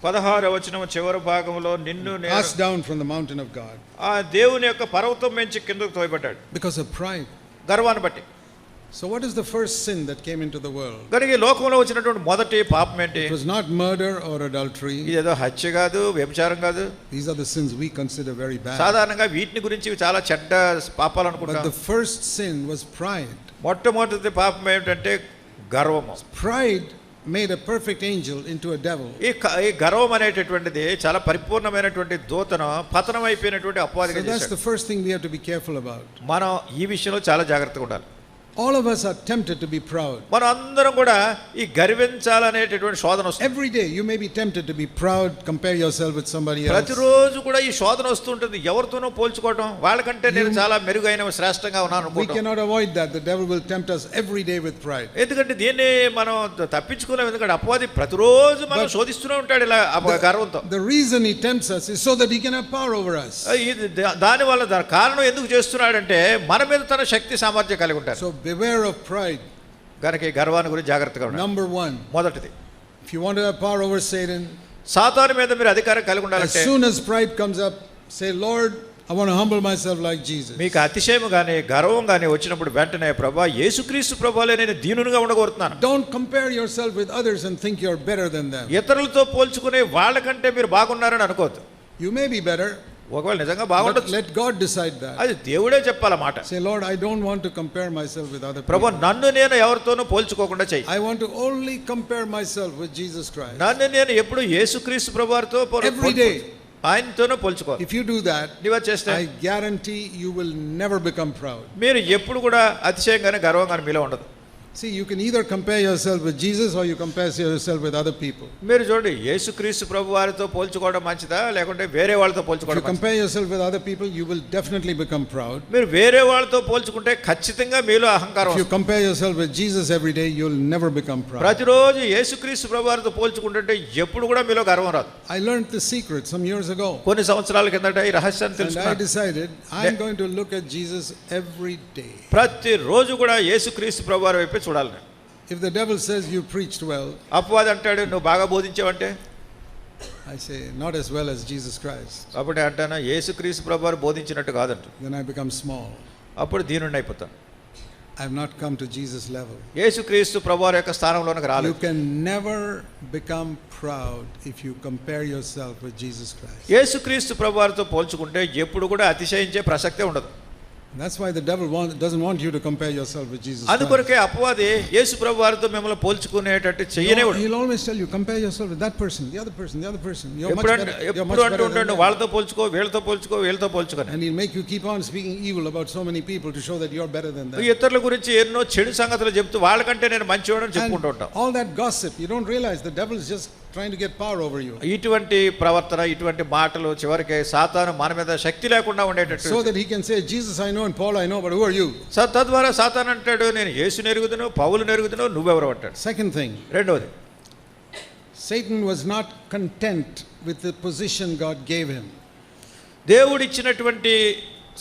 16వ వచనం చివరి భాగంలో నిన్ను నేను cast down from the mountain of God. ఆ దేవుని యొక్క పర్వతం నుంచి కిందకు తోయబడ్డాడు. Because of pride. గర్వాన్ని బట్టి. So what is the first sin that came into the world? గనుక లోకంలో వచ్చినటువంటి మొదటి పాపం ఏంటి? It was not murder or adultery. ఇదేదో హత్య కాదు, వ్యభిచారం కాదు. These are the sins we consider very bad. సాధారణంగా వీటిని గురించి చాలా చెడ్డ పాపాలు అనుకుంటాం. But the first sin was pride. మొట్టమొదటి పాపం ఏంటంటే గర్వము. Pride made a perfect angel into a devil. ఈ గర్వం అనేటటువంటిది చాలా పరిపూర్ణమైనటువంటి దూతను పతనం అయిపోయినటువంటి అపవాదిగా చేశాడు. So that's the first thing we have to be careful about. మనం ఈ విషయంలో చాలా జాగ్రత్తగా ఉండాలి. All of us are tempted to be proud. మనం అందరం కూడా ఈ గర్వించాలనేటటువంటి శోధన వస్తుంది. Every day you may be tempted to be proud, compare yourself with somebody else. ప్రతిరోజు కూడా ఈ శోధన వస్తుంటుంది. ఎవరితోనో పోల్చుకోవడం, వాళ్ళకంటే నేను చాలా మెరుగైన శ్రేష్టంగా ఉన్నాను అనుకోవడం. We cannot avoid that. The devil will tempt us every day with pride. ఎందుకంటే దీన్ని మనం తప్పించుకోలేం. ఎందుకంటే అపవాది ప్రతిరోజు మనం శోధిస్తూనే ఉంటాడు ఇలా గర్వంతో. The reason he tempts us is so that he can have power over us. దాని వల్ల కారణం ఎందుకు చేస్తున్నాడంటే మన మీద తన శక్తి సామర్థ్యం కలిగి ఉంటాడు. So beware of pride. కనుక ఈ గర్వాన్ని గురించి జాగ్రత్తగా ఉండాలి. Number 1. మొదటిది, if you want to have power over Satan, సాతాను మీద మీరు అధికారం కలిగి ఉండాలంటే as soon as pride comes up, say, Lord, I want to humble myself like Jesus. మీకు అతిశయం గానీ గర్వం గానీ వచ్చినప్పుడు వెంటనే ప్రభువా యేసుక్రీస్తు ప్రభువులే నేను దీనునిగా ఉండగోరుతున్నాను. Don't compare yourself with others and think you're better than them. ఇతరులతో పోల్చుకునే వాళ్ళకంటే మీరు బాగున్నారని అనుకోవద్దు. You may be better. ఒకవేళ నిజంగా బాగుండొచ్చు. Let God decide that. అది దేవుడే చెప్పాలన్నమాట. Say, Lord, I don't want to compare myself with other people. ప్రభువా నన్ను నేను ఎవరితోనూ పోల్చుకోకుండా చెయ్యి. I want to only compare myself with Jesus Christ. నన్ను నేను ఎప్పుడు యేసుక్రీస్తు ప్రభువారితో every day ఆయనతోనే పోల్చుకోవాలి. If you do that, నీవు చేస్తే I guarantee you will never become proud. మీరు ఎప్పుడు కూడా అతిశయంగానే గర్వంగానే మీలో ఉండదు. See, you can either compare yourself with Jesus or you compare yourself with other people. మీరు చూడండి యేసుక్రీస్తు ప్రభువారితో పోల్చుకోవడం మంచిదా లేకుంటే వేరే వాళ్ళతో పోల్చుకోవడం మంచిదా? If you compare yourself with other people, you will definitely become proud. మీరు వేరే వాళ్ళతో పోల్చుకుంటే ఖచ్చితంగా మీలో అహంకారం వస్తుంది. If you compare yourself with Jesus every day, you will never become proud. ప్రతిరోజు యేసుక్రీస్తు ప్రభువారితో పోల్చుకుంటుంటే ఎప్పుడు కూడా మీలో గర్వం రాదు. I learned this secret some years ago. కొన్ని సంవత్సరాల కిందట ఈ రహస్యాన్ని తెలుసుకున్నాను. And I decided I am going to look at Jesus every day. ప్రతిరోజు కూడా యేసుక్రీస్తు ప్రభువారి వైపు చూడాలి. If the devil says you preached well, అపవాది అంటాడు నువ్వు బాగా బోధించావంటే I say not as well as Jesus Christ. అప్పుడు అంటానా యేసుక్రీస్తు ప్రభువారు బోధించినట్టు కాదంట. Then I become small. అప్పుడు దీనుడిని అయిపోతాను. I have not come to Jesus level. యేసుక్రీస్తు ప్రభువారి యొక్క స్థానంలోకి రాలేదు. You can never become proud if you compare yourself with Jesus Christ. యేసుక్రీస్తు ప్రభువారితో పోల్చుకుంటే ఎప్పుడు కూడా అతిశయించే ప్రసక్తే ఉండదు. That's why the devil doesn't want you to compare yourself with Jesus Christ. అందుకొరకే అపవాది యేసు ప్రభు వారితో మిమ్మల్ని పోల్చుకునేటట్టు చేయనేవాడు. He'll always tell you, compare yourself with that person, the other person, the other person. You're much ఎప్పుడు better అంటూ than ఉంటాడు, them. వాళ్ళతో పోల్చుకో, వీళ్ళతో పోల్చుకో, వీళ్ళతో పోల్చుకో. And he'll make you keep on speaking evil about so many people to show that you're better than them. ఇతరుల గురించి ఎన్నో చెడు సంగతులు చెప్తూ వాళ్ళకంటే నేను మంచివాడని చెప్పుకుంటూ ఉంటాం. All that gossip, you don't realize the devil is just trying to get power over you. ఇటువంటి ప్రవర్తన, ఇటువంటి మాటలు చివరికి సాతాను మన మీద శక్తి లేకుండా ఉండేటట్టు, so that he can say, Jesus I know and Paul I know, but who are you? తద్వారా సాతాను అంటాడు, నేను యేసుని ఎరుగుదును, పౌలుని ఎరుగుదును, నువ్వెవరు అంటాడు. Second thing, రెండోది, Satan was not content with the position God gave him. దేవుడిచ్చినటువంటి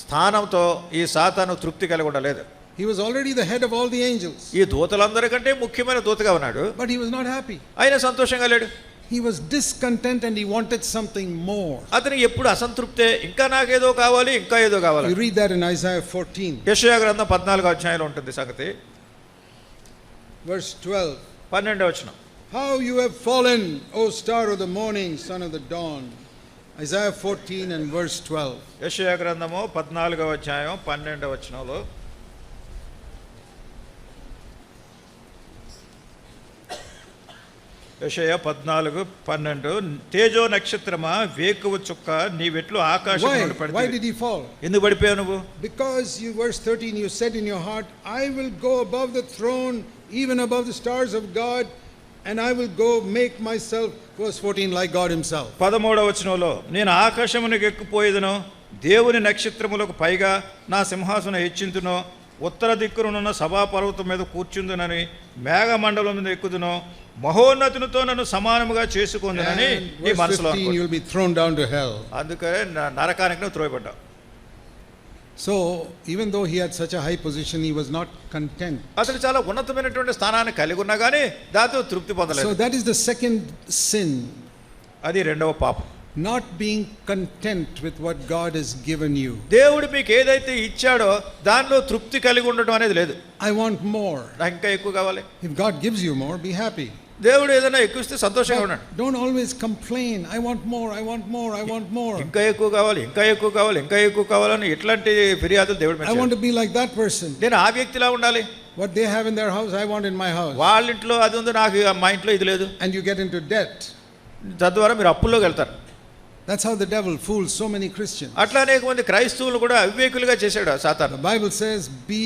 స్థానంతో ఈ సాతాను తృప్తి కలిగి ఉండలేదు. He was already the head of all the angels. ఈ దూతలందరికంటే ముఖ్యమైన దూతగా ఉన్నాడు. But he was not happy. ఆయన సంతోషంగా లేడు. He was discontent and he wanted something more. అతనికి ఎప్పుడు అసంతృప్తే, ఇంకా నాకేదో కావాలి, ఇంకా ఏదో కావాలి. You read that in Isaiah 14. యెషయా గ్రంథం 14వ అధ్యాయంలో ఉంటుంది సంగతి. Verse 12. 12వ వచనం. How you have fallen, O star of the morning, son of the dawn. Isaiah 14 and verse 12. యెషయా గ్రంథము 14వ అధ్యాయం 12వ వచనంలో, యెషయా 14:12, తేజో నక్షత్రమా, వేకువ చుక్క, నీవెట్లు ఆకాశం నుండి పడితివి. Why did he fall? ఎందుకు పడిపోయావు నువ్వు? Because you, verse 13, you said in your heart, I will go above the throne, even above the stars of God, and I will go make myself, verse 14, like God himself. 13వ వచనంలో, నేను ఆకాశమునకు ఎక్కిపోయేదను, దేవుని నక్షత్రములకు పైగా నా సింహాసనం హెచ్చింతును, ఉత్తర దిక్కునున్న సభాపర్వతం మీద కూర్చుందునని, మేఘమండలం మీద ఎక్కుదును, మహోన్నతునితో నన్ను సమానముగా చేసుకుందునని నీ మనసులో అనుకో. You will be thrown down to hell. అందుకనే నరకానికి నువ్వు త్రోయబడ్డావు. So even though he had such a high position, he was not content. అతను చాలా ఉన్నతమైనటువంటి స్థానాన్ని కలిగి ఉన్నా కానీ దాంతో తృప్తి పొందలేదు. So that is the second sin. అది రెండవ పాపం. Not being content with what God has given you. దేవుడు మీకు ఏదైతే ఇచ్చాడో దానిలో తృప్తి కలిగి ఉండడం అనేది లేదు. I want more. నాకు ఇంకా ఎక్కువ కావాలి. If God gives you more, be happy. దేవుడు ఏదైనా ఎక్కువ ఇస్తే సంతోషంగా ఉన్నాడు. Don't always complain. I want more, I want more, I want more. ఇంకా ఎక్కువ కావాలి, ఇంకా ఎక్కువ కావాలి, ఇంకా ఎక్కువ కావాలని ఇట్లాంటి ఫిర్యాదులు దేవుడు మీద. I want to be like that person. నేను ఆ వ్యక్తిలా ఉండాలి. What they have in their house, I want in my house. వాళ్ళ ఇంట్లో అది ఉంది, నాకు మా ఇంట్లో ఇది లేదు. And you get into debt. తద్వారా మీరు అప్పుల్లోకి వెళ్తారు. That's how the devil fools so many Christians. అట్లా అనేక మంది క్రైస్తవులు కూడా అవివేకులుగా చేశాడు సాతాను. The Bible says, be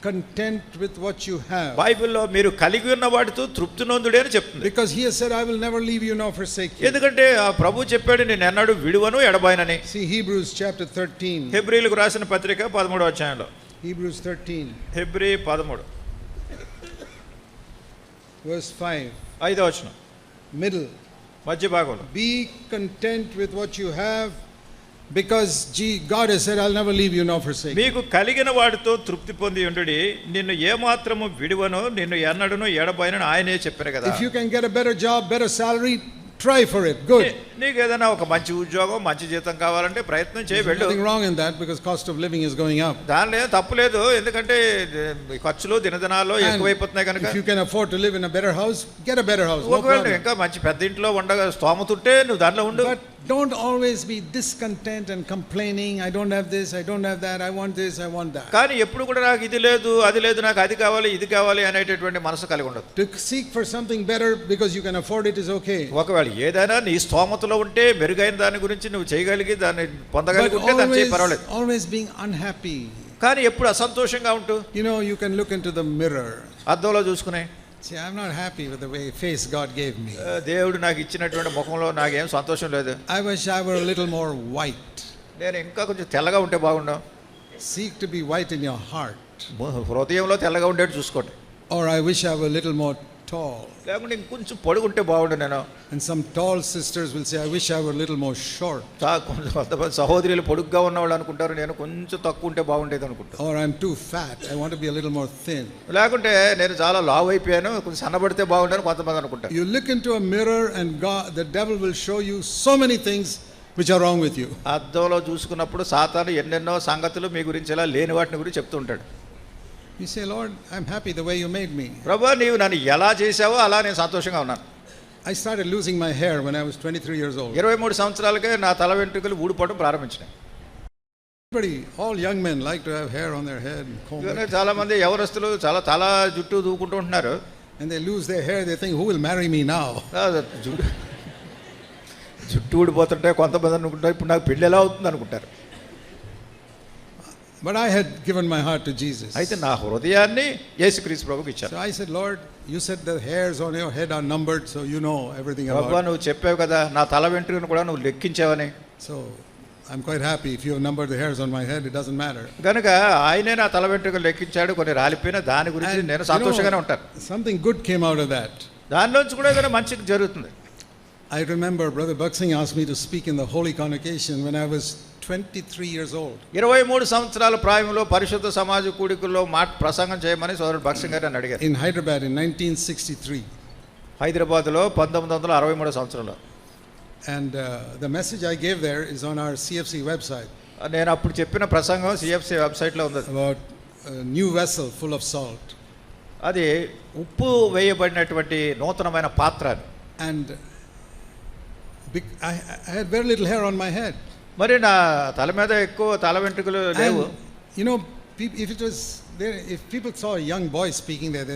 content with what you have. బైబిల్లో మీరు కలిగి ఉన్న వాటితో తృప్తి నొందుడే అని చెప్తుంది. Because he has said, I will never leave you nor forsake you. ఎందుకంటే ఆ ప్రభు చెప్పాడు, నేను ఎన్నడూ విడువను ఎడబాయనని. See Hebrews chapter 13. హెబ్రీయులకు రాసిన పత్రిక 13వ అధ్యాయంలో. Hebrews 13. Hebrew 13 verse 5. 5వ వచనం. Middle. మధ్య భాగంలో. Be content with what you have, because God has said, I'll never leave you nor forsake you. మీకు కలిగిన వాటితో తృప్తి పొంది ఉండుడి, నిన్ను ఏమాత్రము విడువను, నిన్ను ఎన్నడను ఎడబాయనని ఆయనే చెప్పారు కదా. If you can get a better job, better salary, try for it. Good. నీకు ఏదైనా ఒక మంచి ఉద్యోగం, మంచి జీతం కావాలంటే ప్రయత్నం చేయి, వెళ్ళు. Nothing wrong in that, because cost of living is going up. దానిలో ఏం తప్పు లేదు, ఎందుకంటే ఖర్చులు దినదినాల్లో ఎక్కువైపోతున్నాయి కనుక. If you can afford to live in a better house, get a better house. ఒకవేళ ఇంకా మంచి పెద్ద ఇంట్లో ఉండగా స్తోమత ఉంటే నువ్వు దాంట్లో ఉండు. But don't always be discontent and complaining. I don't have this, I don't have that, I want this, I want that. కానీ ఎప్పుడు కూడా నాకు ఇది లేదు, అది లేదు, నాకు అది కావాలి, ఇది కావాలి అనేటటువంటి మనసు కలిగి ఉండదు. To seek for something better because you can afford it is okay. ఒకవేళ ఏదైనా నీ స్తోమతలో ఉంటే మెరుగైన దాని గురించి నువ్వు చేయగలిగి దాన్ని పొందగలిగి ఉంటే దాన్ని చేయి, పర్వాలేదు. Always being unhappy. కానీ ఎప్పుడు అసంతోషంగా ఉంటూ, you know, you can look into the mirror. అద్దంలో చూసుకునే, see, I'm not happy with the way face God gave me. దేవుడు నాకు ఇచ్చినటువంటి ముఖంలో నాకేం సంతోషం లేదు. I wish I were a little more white. నేను ఇంకా కొంచెం తెల్లగా ఉంటే బాగుండు. Seek to be white in your heart. హృదయంలో తెల్లగా ఉండేట్టు చూసుకోండి. Or I wish I were a little more tall. లేకుంటే ఇంకొంచెం పొడుగుంటే బాగుండు నేను. And some tall sisters will say, I wish I were a little more short. కొంతమంది సహోదరులు పొడుగ్గా ఉన్నవాళ్ళు అనుకుంటారు, నేను కొంచెం తక్కువ ఉంటే బాగుండేది అనుకుంటారు. Or I'm too fat, I want to be a little more thin. లేకుంటే నేను చాలా లావు అయిపోయాను, కొంచెం సన్నబడితే బాగుండని కొంతమంది అనుకుంటారు. You look into a mirror and God, the devil will show you so many things which are wrong with you. అద్దంలో చూసుకున్నప్పుడు సాతాను ఎన్నెన్నో సంగతులు మీ గురించి ఇలా లేని వాటిని గురించి చెప్తూ ఉంటాడు. You say, Lord, I'm happy the way you made me. ప్రభువా, నీవు నన్ను ఎలా చేశావో అలా నేను సంతోషంగా ఉన్నాను. I started losing my hair when I was 23 years old. 23 సంవత్సరాలకే నా తల వెంట్రుకలు ఊడిపోవడం ప్రారంభించినాయి. Everybody, all young men like to have hair on their head and comb it. చాలా మంది యవనస్తులు చాలా తల జుట్టు దూకుంటూ ఉంటున్నారు. And they lose their hair, they think, who will marry me now? జుట్టు ఊడిపోతుంటే కొంతమంది అనుకుంటారు ఇప్పుడు నాకు పెళ్ళి ఎలా అవుతుంది అనుకుంటారు. But I had given my heart to Jesus. అయితే నా హృదయాన్ని యేసుక్రీస్తు ప్రభువుకి ఇచ్చాను. So I said, Lord, you said the hairs on your head are numbered, so you know everything about ప్రభువా it. నువ్వు చెప్పావు కదా నా తల వెంట్రుకను కూడా నువ్వు లెక్కించావని. So I'm quite happy if you have numbered the hairs on my head, it doesn't matter. కనుక ఆయనే నా తల వెంట్రుకలు లెక్కించాడు, కొన్ని రాలిపోయినా దాని గురించి And, నేను సంతోషంగానే ఉంటాను. something good came out of that. దానిలోంచి కూడా ఏదైనా మంచిది జరుగుతుంది. I remember Brother Buxing asked me to speak in the Holy Convocation when I was 23 years old. 23 సంవత్సరాల ప్రాయంలో పరిశుద్ధ సమాజ కూడికల్లో ప్రసంగం చేయమని సోదరుడు బక్సింగ్ గారు నన్ను అడిగారు. In Hyderabad in 1963. హైదరాబాద్లో 1963 సంవత్సరంలో. And the message I gave there is on our CFC website. నేను అప్పుడు చెప్పిన ప్రసంగం సిఎఫ్సి వెబ్సైట్లో ఉంది. About a new vessel full of salt. అది ఉప్పు వేయబడినటువంటి నూతనమైన పాత్ర. And I had very little hair on my head. మరి నా తల మీద ఎక్కువ తల వెంట్రుకలు లేవు. You know, if it was there, if people saw a young boy speaking there,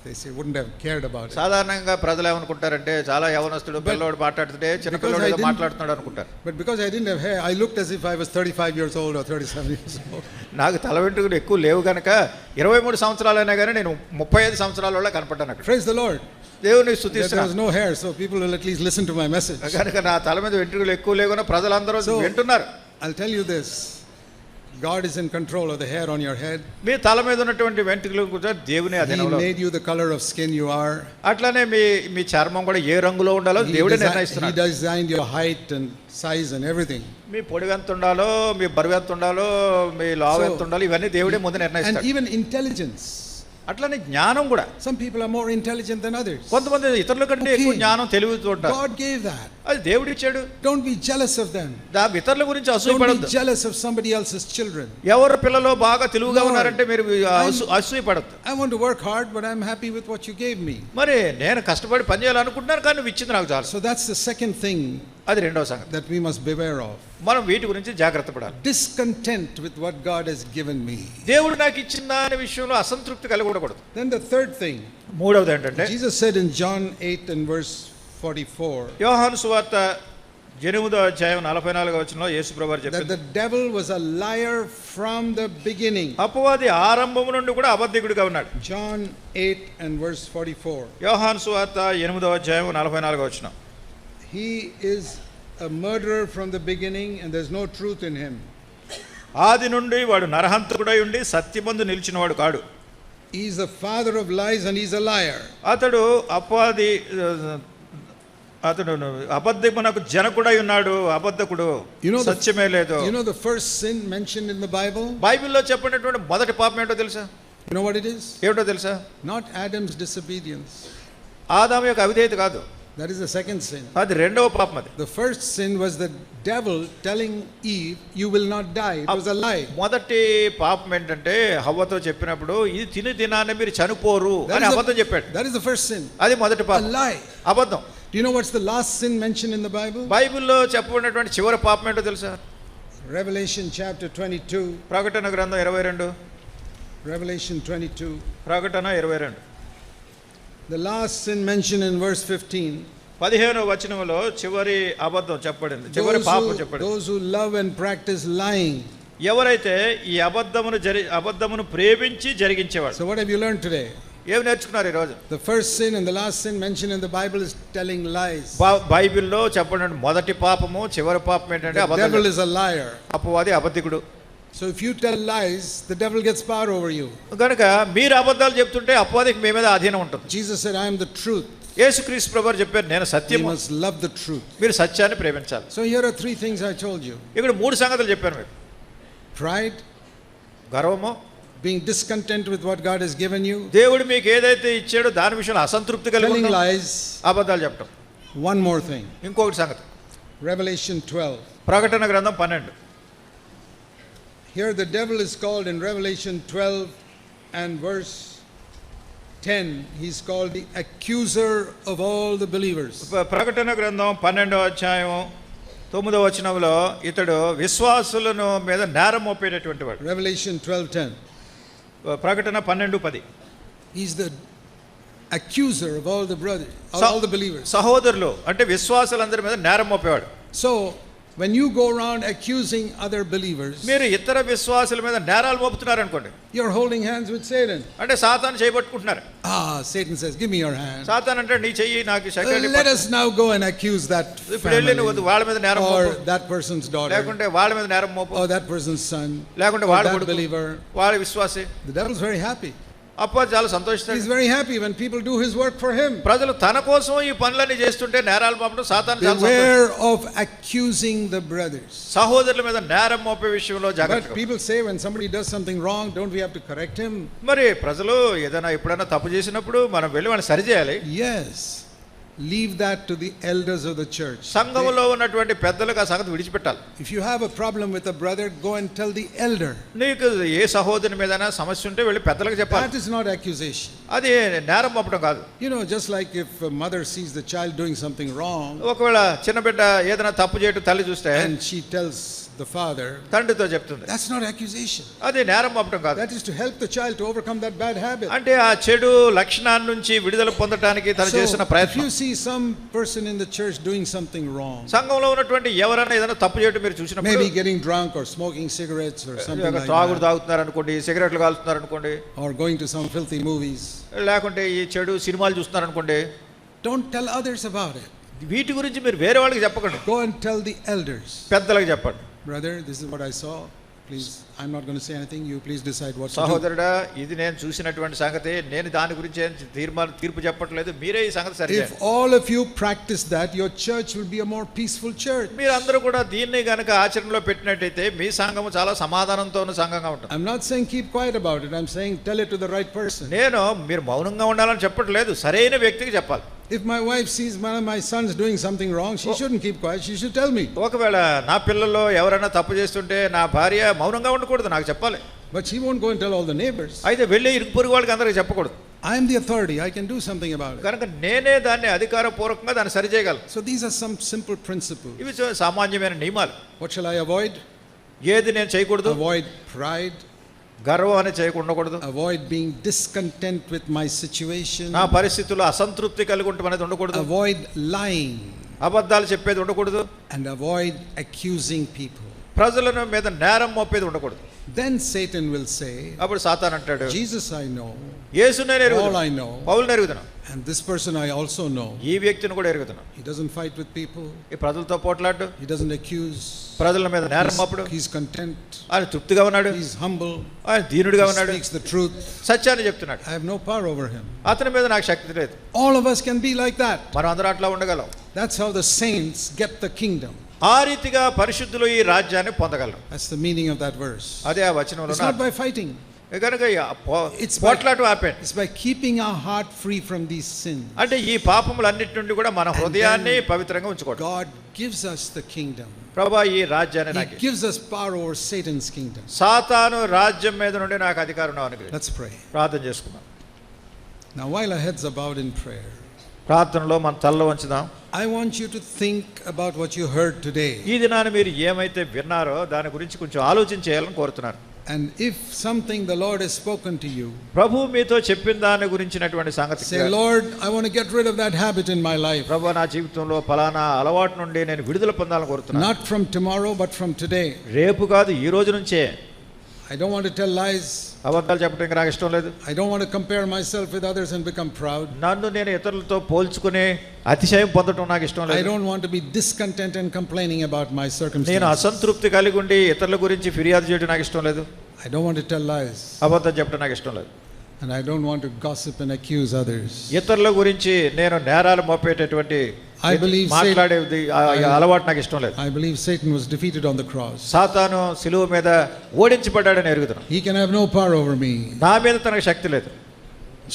they say wouldn't have cared about it. సాధారణంగా ప్రజలు ఏమనుకుంటారంటే చాలా యవనస్తుడు పిల్లోడు మాట్లాడుతుంటే చిన్న పిల్లోడు ఏదో మాట్లాడుతున్నాడు అనుకుంటారు. But because I didn't have hair, I looked as if I was 35 years old or 37 years old. నాకు తల వెంట్రుకలు ఎక్కువ లేవు కనుక 23 సంవత్సరాలైనా కానీ నేను 35 సంవత్సరాల కనపడ్డాను అక్కడ. Praise the Lord. దేవుని స్తుతిస్తున్నాను. There was no hair, so people will at least listen to my message. కనుక నా తల మీద వెంట్రుకలు ఎక్కువ లేవున ప్రజలందరూ వింటున్నారు. I'll tell you this. God is in control of the hair on your head. మీ తల మీద ఉన్నటువంటి వెంట్రుకలు కూడా దేవుని అధీనంలో. He made you the color of skin you are. అట్లానే మీ చర్మం కూడా ఏ రంగులో ఉండాలో దేవుడే నిర్ణయిస్తున్నాడు. He designed your height and size and everything. మీ పొడవు ఎంత ఉండాలో, మీ బరువు ఎంత ఉండాలో, మీ లావు ఎంత ఉండాలో ఇవన్నీ దేవుడే ముందు నిర్ణయిస్తాడు. And even intelligence. అట్లానే జ్ఞానం కూడా. Some people are more intelligent than others. కొంతమంది ఇతరుల కంటే ఎక్కువ జ్ఞానం తెలివితో ఉంటారు. God gave that. అది దేవుడు ఇచ్చాడు. Don't be jealous of them. ఇతరుల గురించి అసూయపడొద్దు. Don't be jealous of somebody else's children. ఎవరి పిల్లలు బాగా తెలివిగా ఉన్నారంటే మీరు అసూయపడొద్దు. I want to work hard, but I'm happy with what you gave me. మరి నేను కష్టపడి పని చేయాలనుకుంటున్నాను కానీ నువ్వు ఇచ్చింది నాకు చాలు. So that's the second thing. అది రెండవ సంగతి. That we must beware of. మనం వీటి గురించి జాగ్రత్త పడాలి. Discontent with what God has given me. దేవుడు నాకు ఇచ్చిన దాని విషయంలో అసంతృప్తి కలిగి ఉండకూడదు. Then the third thing. మూడవది ఏంటంటే Jesus said in John 8 and verse 44. యోహాను సువార్త 8వ అధ్యాయం 44వ వచనంలో యేసు ప్రభువు చెప్పారు. That the devil was a liar from the beginning. అపవాది ఆరంభము నుండి కూడా అబద్ధికుడిగా ఉన్నాడు. John 8 and verse 44. యోహాను సువార్త 8వ అధ్యాయం 44వ వచనం. He is a murderer from the beginning and there's no truth in him. ఆది నుండి వాడు నరహంతకుడై ఉండి సత్యమందు నిలిచినవాడు కాడు. He is the father of lies and he's a liar. అతడు అబద్ధమునకు జనకుడై ఉన్నాడు, అబద్ధకుడు, సత్యమే లేదు. You know the first sin mentioned in the Bible? బైబిల్లో చెప్పినటువంటి మొదటి పాపం ఏంటో తెలుసా? You know what it is? ఏమిటో తెలుసా? Not Adam's disobedience. ఆదాము యొక్క అవిధేయత కాదు. That is the second sin. అది రెండవ పాపం అది. The first sin was the devil telling Eve, you will not die. It was a lie. మొదటి పాపం ఏంటంటే హవ్వతో చెప్పినప్పుడు ఇది తిని దినాన మీరు చనిపోరు అని అబద్ధం చెప్పాడు. That is the first sin. అది మొదటి పాపం. A lie. అబద్ధం. Do you know what's the last sin mentioned in the Bible? బైబిల్లో చెప్పబడినటువంటి చివరి పాపం ఏంటో తెలుసా? Revelation chapter 22. ప్రకటన గ్రంథం 22. Revelation 22. ప్రకటన 22. The last sin mentioned in verse 15. 15వ వచనంలో చివరి అబద్ధం చెప్పబడింది, చివరి పాపం చెప్పబడింది. Those who love and practice lying. ఎవరైతే ఈ అబద్ధమును ప్రేమించి జరిగించేవాడు. So what have you learned today? ఏం నేర్చుకున్నారు ఈ రోజు? The first sin and the last sin mentioned in the Bible is telling lies. బైబిల్లో చెప్పబడిన మొదటి పాపము చివరి పాపం ఏంటంటే అబద్ధం. The devil is a liar. అపవాది అబద్ధికుడు. So if you tell lies, the devil gets power over you. కనుక మీరు అబద్ధాలు చెప్తుంటే అపవాదికి మీ మీద అధీనం ఉంటుంది. Jesus said, I am the truth. యేసుక్రీస్తు ప్రభువు చెప్పారు నేను సత్యము. You must love the truth. మీరు సత్యాన్ని ప్రేమించాలి. So here are three things I told you. ఇక్కడ మూడు సంగతులు చెప్పాను మీకు. Pride, గర్వము, being discontent with what God has given you, దేవుడు మీకు ఏదైతే ఇచ్చాడో దాని విషయంలో అసంతృప్తి కలిగి telling ఉండడం, lies, అబద్ధాలు చెప్పడం. one more thing. ఇంకొకటి సంగతి. Revelation 12. ప్రకటన గ్రంథం 12. Here the devil is called in Revelation 12 and verse 10, he's called the accuser of all the believers. ప్రకటన గ్రంథం 12వ అధ్యాయం 9వ వచనంలో ఇతడు విశ్వాసులను మీద నేరం మోపేటటువంటి వాడు. Revelation 12:10. ప్రకటన 12:10. He's the accuser of all the brothers, of all the believers. సహోదరులు అంటే విశ్వాసులందరి మీద నేరం మోపేవాడు. So when you go around accusing other believers, మీరు ఇతర విశ్వాసుల మీద నేరాలు మోపుతున్నారు అనుకోండి, you're holding hands with Satan. అంటే సాతాను చేయబట్టుకుంటున్నారు. Satan says, give me your hand. సాతాను అంటే నీ చెయ్యి నాకు శక్తి. Let us now go and accuse that family, వాళ్ళ మీద నేరం మోపు, or that person's daughter, లేకుంటే వాళ్ళ మీద నేరం మోపు, or that person's son, లేకుంటే వాళ్ళ కొడుకు, believer, వాళ్ళ విశ్వాసి. The devil's very happy. అప్పుడు చాలా సంతోషిస్తాడు. He's very happy when people do his work for him. ప్రజలు తన కోసం ఈ పనులన్నీ చేస్తుంటే నేరాలు మోపడం సాతాను చాలా సంతోషం. Beware of accusing the brothers. సహోదరుల మీద నేరం మోపే విషయంలో జాగ్రత్త. But people say when somebody does something wrong, don't we have to correct him? మరి ప్రజలు ఏదైనా ఎప్పుడైనా తప్పు చేసినప్పుడు మనం వెళ్ళి వాళ్ళని సరిచేయాలి. Yes. Leave that to the elders of the church. సంఘములో ఉన్నటువంటి పెద్దలకు ఆ సంగతి విడిచిపెట్టాలి. If you have a problem with a brother, go and tell the elder. నీకు ఏ సహోదరుని మీదైనా సమస్య ఉంటే వెళ్ళి పెద్దలకు చెప్పాలి. That is not accusation. అది నేరం మోపడం కాదు. You know, just like if a mother sees the child doing something wrong, ఒకవేళ చిన్న బిడ్డ ఏదైనా తప్పు చేయటం తల్లి చూస్తే and she tells the father, తండ్రితో చెప్తుంది, that's not accusation. అది నేరం మోపడం కాదు. That is to help the child to overcome that bad habit. అంటే ఆ చెడు లక్షణాల నుంచి విడుదల పొందడానికి తను చేసిన ప్రయత్నం. If you see some person in the church doing something wrong, సంఘంలో ఉన్నటువంటి ఎవరైనా ఏదైనా తప్పు చేయటం మీరు చూసినప్పుడు, maybe getting drunk or smoking cigarettes or something like త్రాగుడు that, తాగుతున్నారు అనుకోండి, సిగరెట్లు కాలుస్తున్నారు అనుకోండి, or going to some filthy movies, లేకుంటే ఈ చెడు సినిమాలు చూస్తున్నారు అనుకోండి, don't tell others about it. వీటి గురించి మీరు వేరే వాళ్ళకి చెప్పకండి. Go and tell the elders. పెద్దలకు చెప్పండి. Brother, this is what I saw. Please, I'm not going to say anything. You please decide what to do. సహోదరుడా, ఇది నేను చూసినటువంటి సంగతి, నేను దాని గురించి తీర్పు చెప్పట్లేదు, మీరే ఈ సంగతి సరి చేయండి. If all of you practice that, your church will be a more peaceful church. మీరు అందరూ కూడా దీన్ని గనుక ఆచరణలో పెట్టినట్టయితే మీ సంఘము చాలా సమాధానంతో ఉన్న సంఘంగా ఉంటుంది. I'm not saying keep quiet about it. I'm saying tell it to the right person. నేను మీరు మౌనంగా ఉండాలని చెప్పట్లేదు, సరైన వ్యక్తికి చెప్పాలి. If my wife sees one of my sons doing something wrong, she shouldn't keep quiet. She should tell me. ఒకవేళ నా పిల్లల్లో ఎవరైనా తప్పు చేస్తుంటే నా భార్య మౌనంగా ఉండకూడదు, నాకు చెప్పాలి. But she won't go and tell all the neighbors. అయితే వెళ్ళి ఇరుగు పొరుగు వాళ్ళకి అందరికీ చెప్పకూడదు. I am the authority. I can do something about it. కనుక నేనే దాన్ని అధికారపూర్వకంగా దాన్ని సరి చేయగలను. So these are some simple principles. ఇవి సామాన్యమైన నియమాలు. What shall I avoid? ఏది నేను చేయకూడదు? Avoid pride. గర్వం అని చేయకూడదు. Avoid being discontent with my situation. నా పరిస్థితుల్లో అసంతృప్తి కలిగి ఉండటం అనేది ఉండకూడదు. Avoid lying. అబద్ధాలు చెప్పేది ఉండకూడదు. And avoid accusing people. ప్రజల మీద నేరం మోపేది ఉండకూడదు. Then Satan will say, అప్పుడు సాతాను అంటాడు, Jesus I know, యేసునే ఎరుగుదును, Paul I know, పౌలుని ఎరుగుదును, and this person I also know. ఈ వ్యక్తిని కూడా ఎరుగుదును. He doesn't fight with people. ఈ ప్రజలతో పోట్లాడు, He doesn't accuse. ప్రజల మీద నేరం మోపడు. He's content. ఆయన తృప్తిగా ఉన్నాడు. He's humble. ఆయన దీనుడిగా He ఉన్నాడు. speaks the truth. సత్యాన్ని చెప్తున్నాడు. I have no power over him. అతని మీద నాకు శక్తి లేదు. All of us can be like that. మనం అందరం అట్లా ఉండగలం. That's how the saints get the kingdom. ఆ రీతిగా పరిశుద్ధులు ఈ రాజ్యాన్ని పొందగలరు. That's the meaning of that verse. అదే ఆ వచనంలో It's not by fighting. కనుక It's పోట్లాట ఆపేయండి. It's by keeping our heart free from these sins. అంటే ఈ పాపములన్నిటి నుండి కూడా మన హృదయాన్ని పవిత్రంగా ఉంచుకోవడం. God gives us the kingdom. ప్రభువా ఈ రాజ్యాన్ని He నాకు, gives us power over Satan's kingdom. సాతాను రాజ్యం మీద నుండి నాకు అధికారం అనుగ్రహించు. Let's pray. ప్రార్థన చేసుకుందాం. Now while our heads are bowed in prayer, ప్రార్థనలో మన తలలో ఉంచుదాం. I want you to think about what you heard today. ఈ దినాన్ని మీరు ఏమైతే విన్నారో దాని గురించి కొంచెం ఆలోచన చేయాలని కోరుతున్నాను. And if something the Lord has spoken to you, ప్రభు మీతో చెప్పిన దాని గురించినటువంటి సంగతి, say, Lord, I want to get rid of that habit in my life. ప్రభు నా జీవితంలో ఫలానా అలవాటు నుండి నేను విడుదల పొందాలని కోరుతున్నాను. Not from tomorrow, but from today. రేపు కాదు, ఈ రోజు నుంచే. I don't want to tell lies. అబద్ధాలు చెప్పడానికి నాకు ఇష్టం లేదు. I don't want to compare myself with others and become proud. నన్ను నేను ఇతరులతో పోల్చుకుని అతిశయం పొందడం నాకు ఇష్టం I లేదు. don't want to be discontent and complaining about my నేను circumstances. అసంతృప్తి కలిగి ఉండి ఇతరుల గురించి ఫిర్యాదు చేయడం నాకు ఇష్టం లేదు. I don't want to tell lies. అబద్ధం చెప్పడం నాకు ఇష్టం లేదు. And I don't want to gossip and accuse others. ఇతరుల గురించి నేను నేరాలు మోపేటటువంటి I believe మాట్లాడేది అలవాటు నాకు ఇష్టం లేదు. I believe Satan was defeated on the cross. సాతాను సిలువ మీద ఓడించబడ్డాడని ఎరుగుతున్నాను. He can have no power over me. నా మీద తనకు శక్తి లేదు.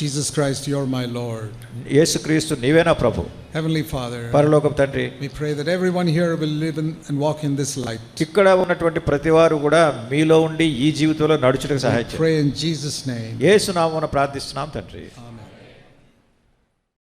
Jesus Christ, you're my Lord. యేసుక్రీస్తు నీవే నా ప్రభు. Heavenly Father, పరలోకపు తండ్రి, we pray that everyone here will live and walk in this light. ఇక్కడ ఉన్నటువంటి ప్రతివారు కూడా మీలో ఉండి ఈ జీవితంలో నడుచుటకు సహాయం చేయండి. Pray in Jesus' name. యేసు నామమున ప్రార్థిస్తున్నాం తండ్రి. Amen.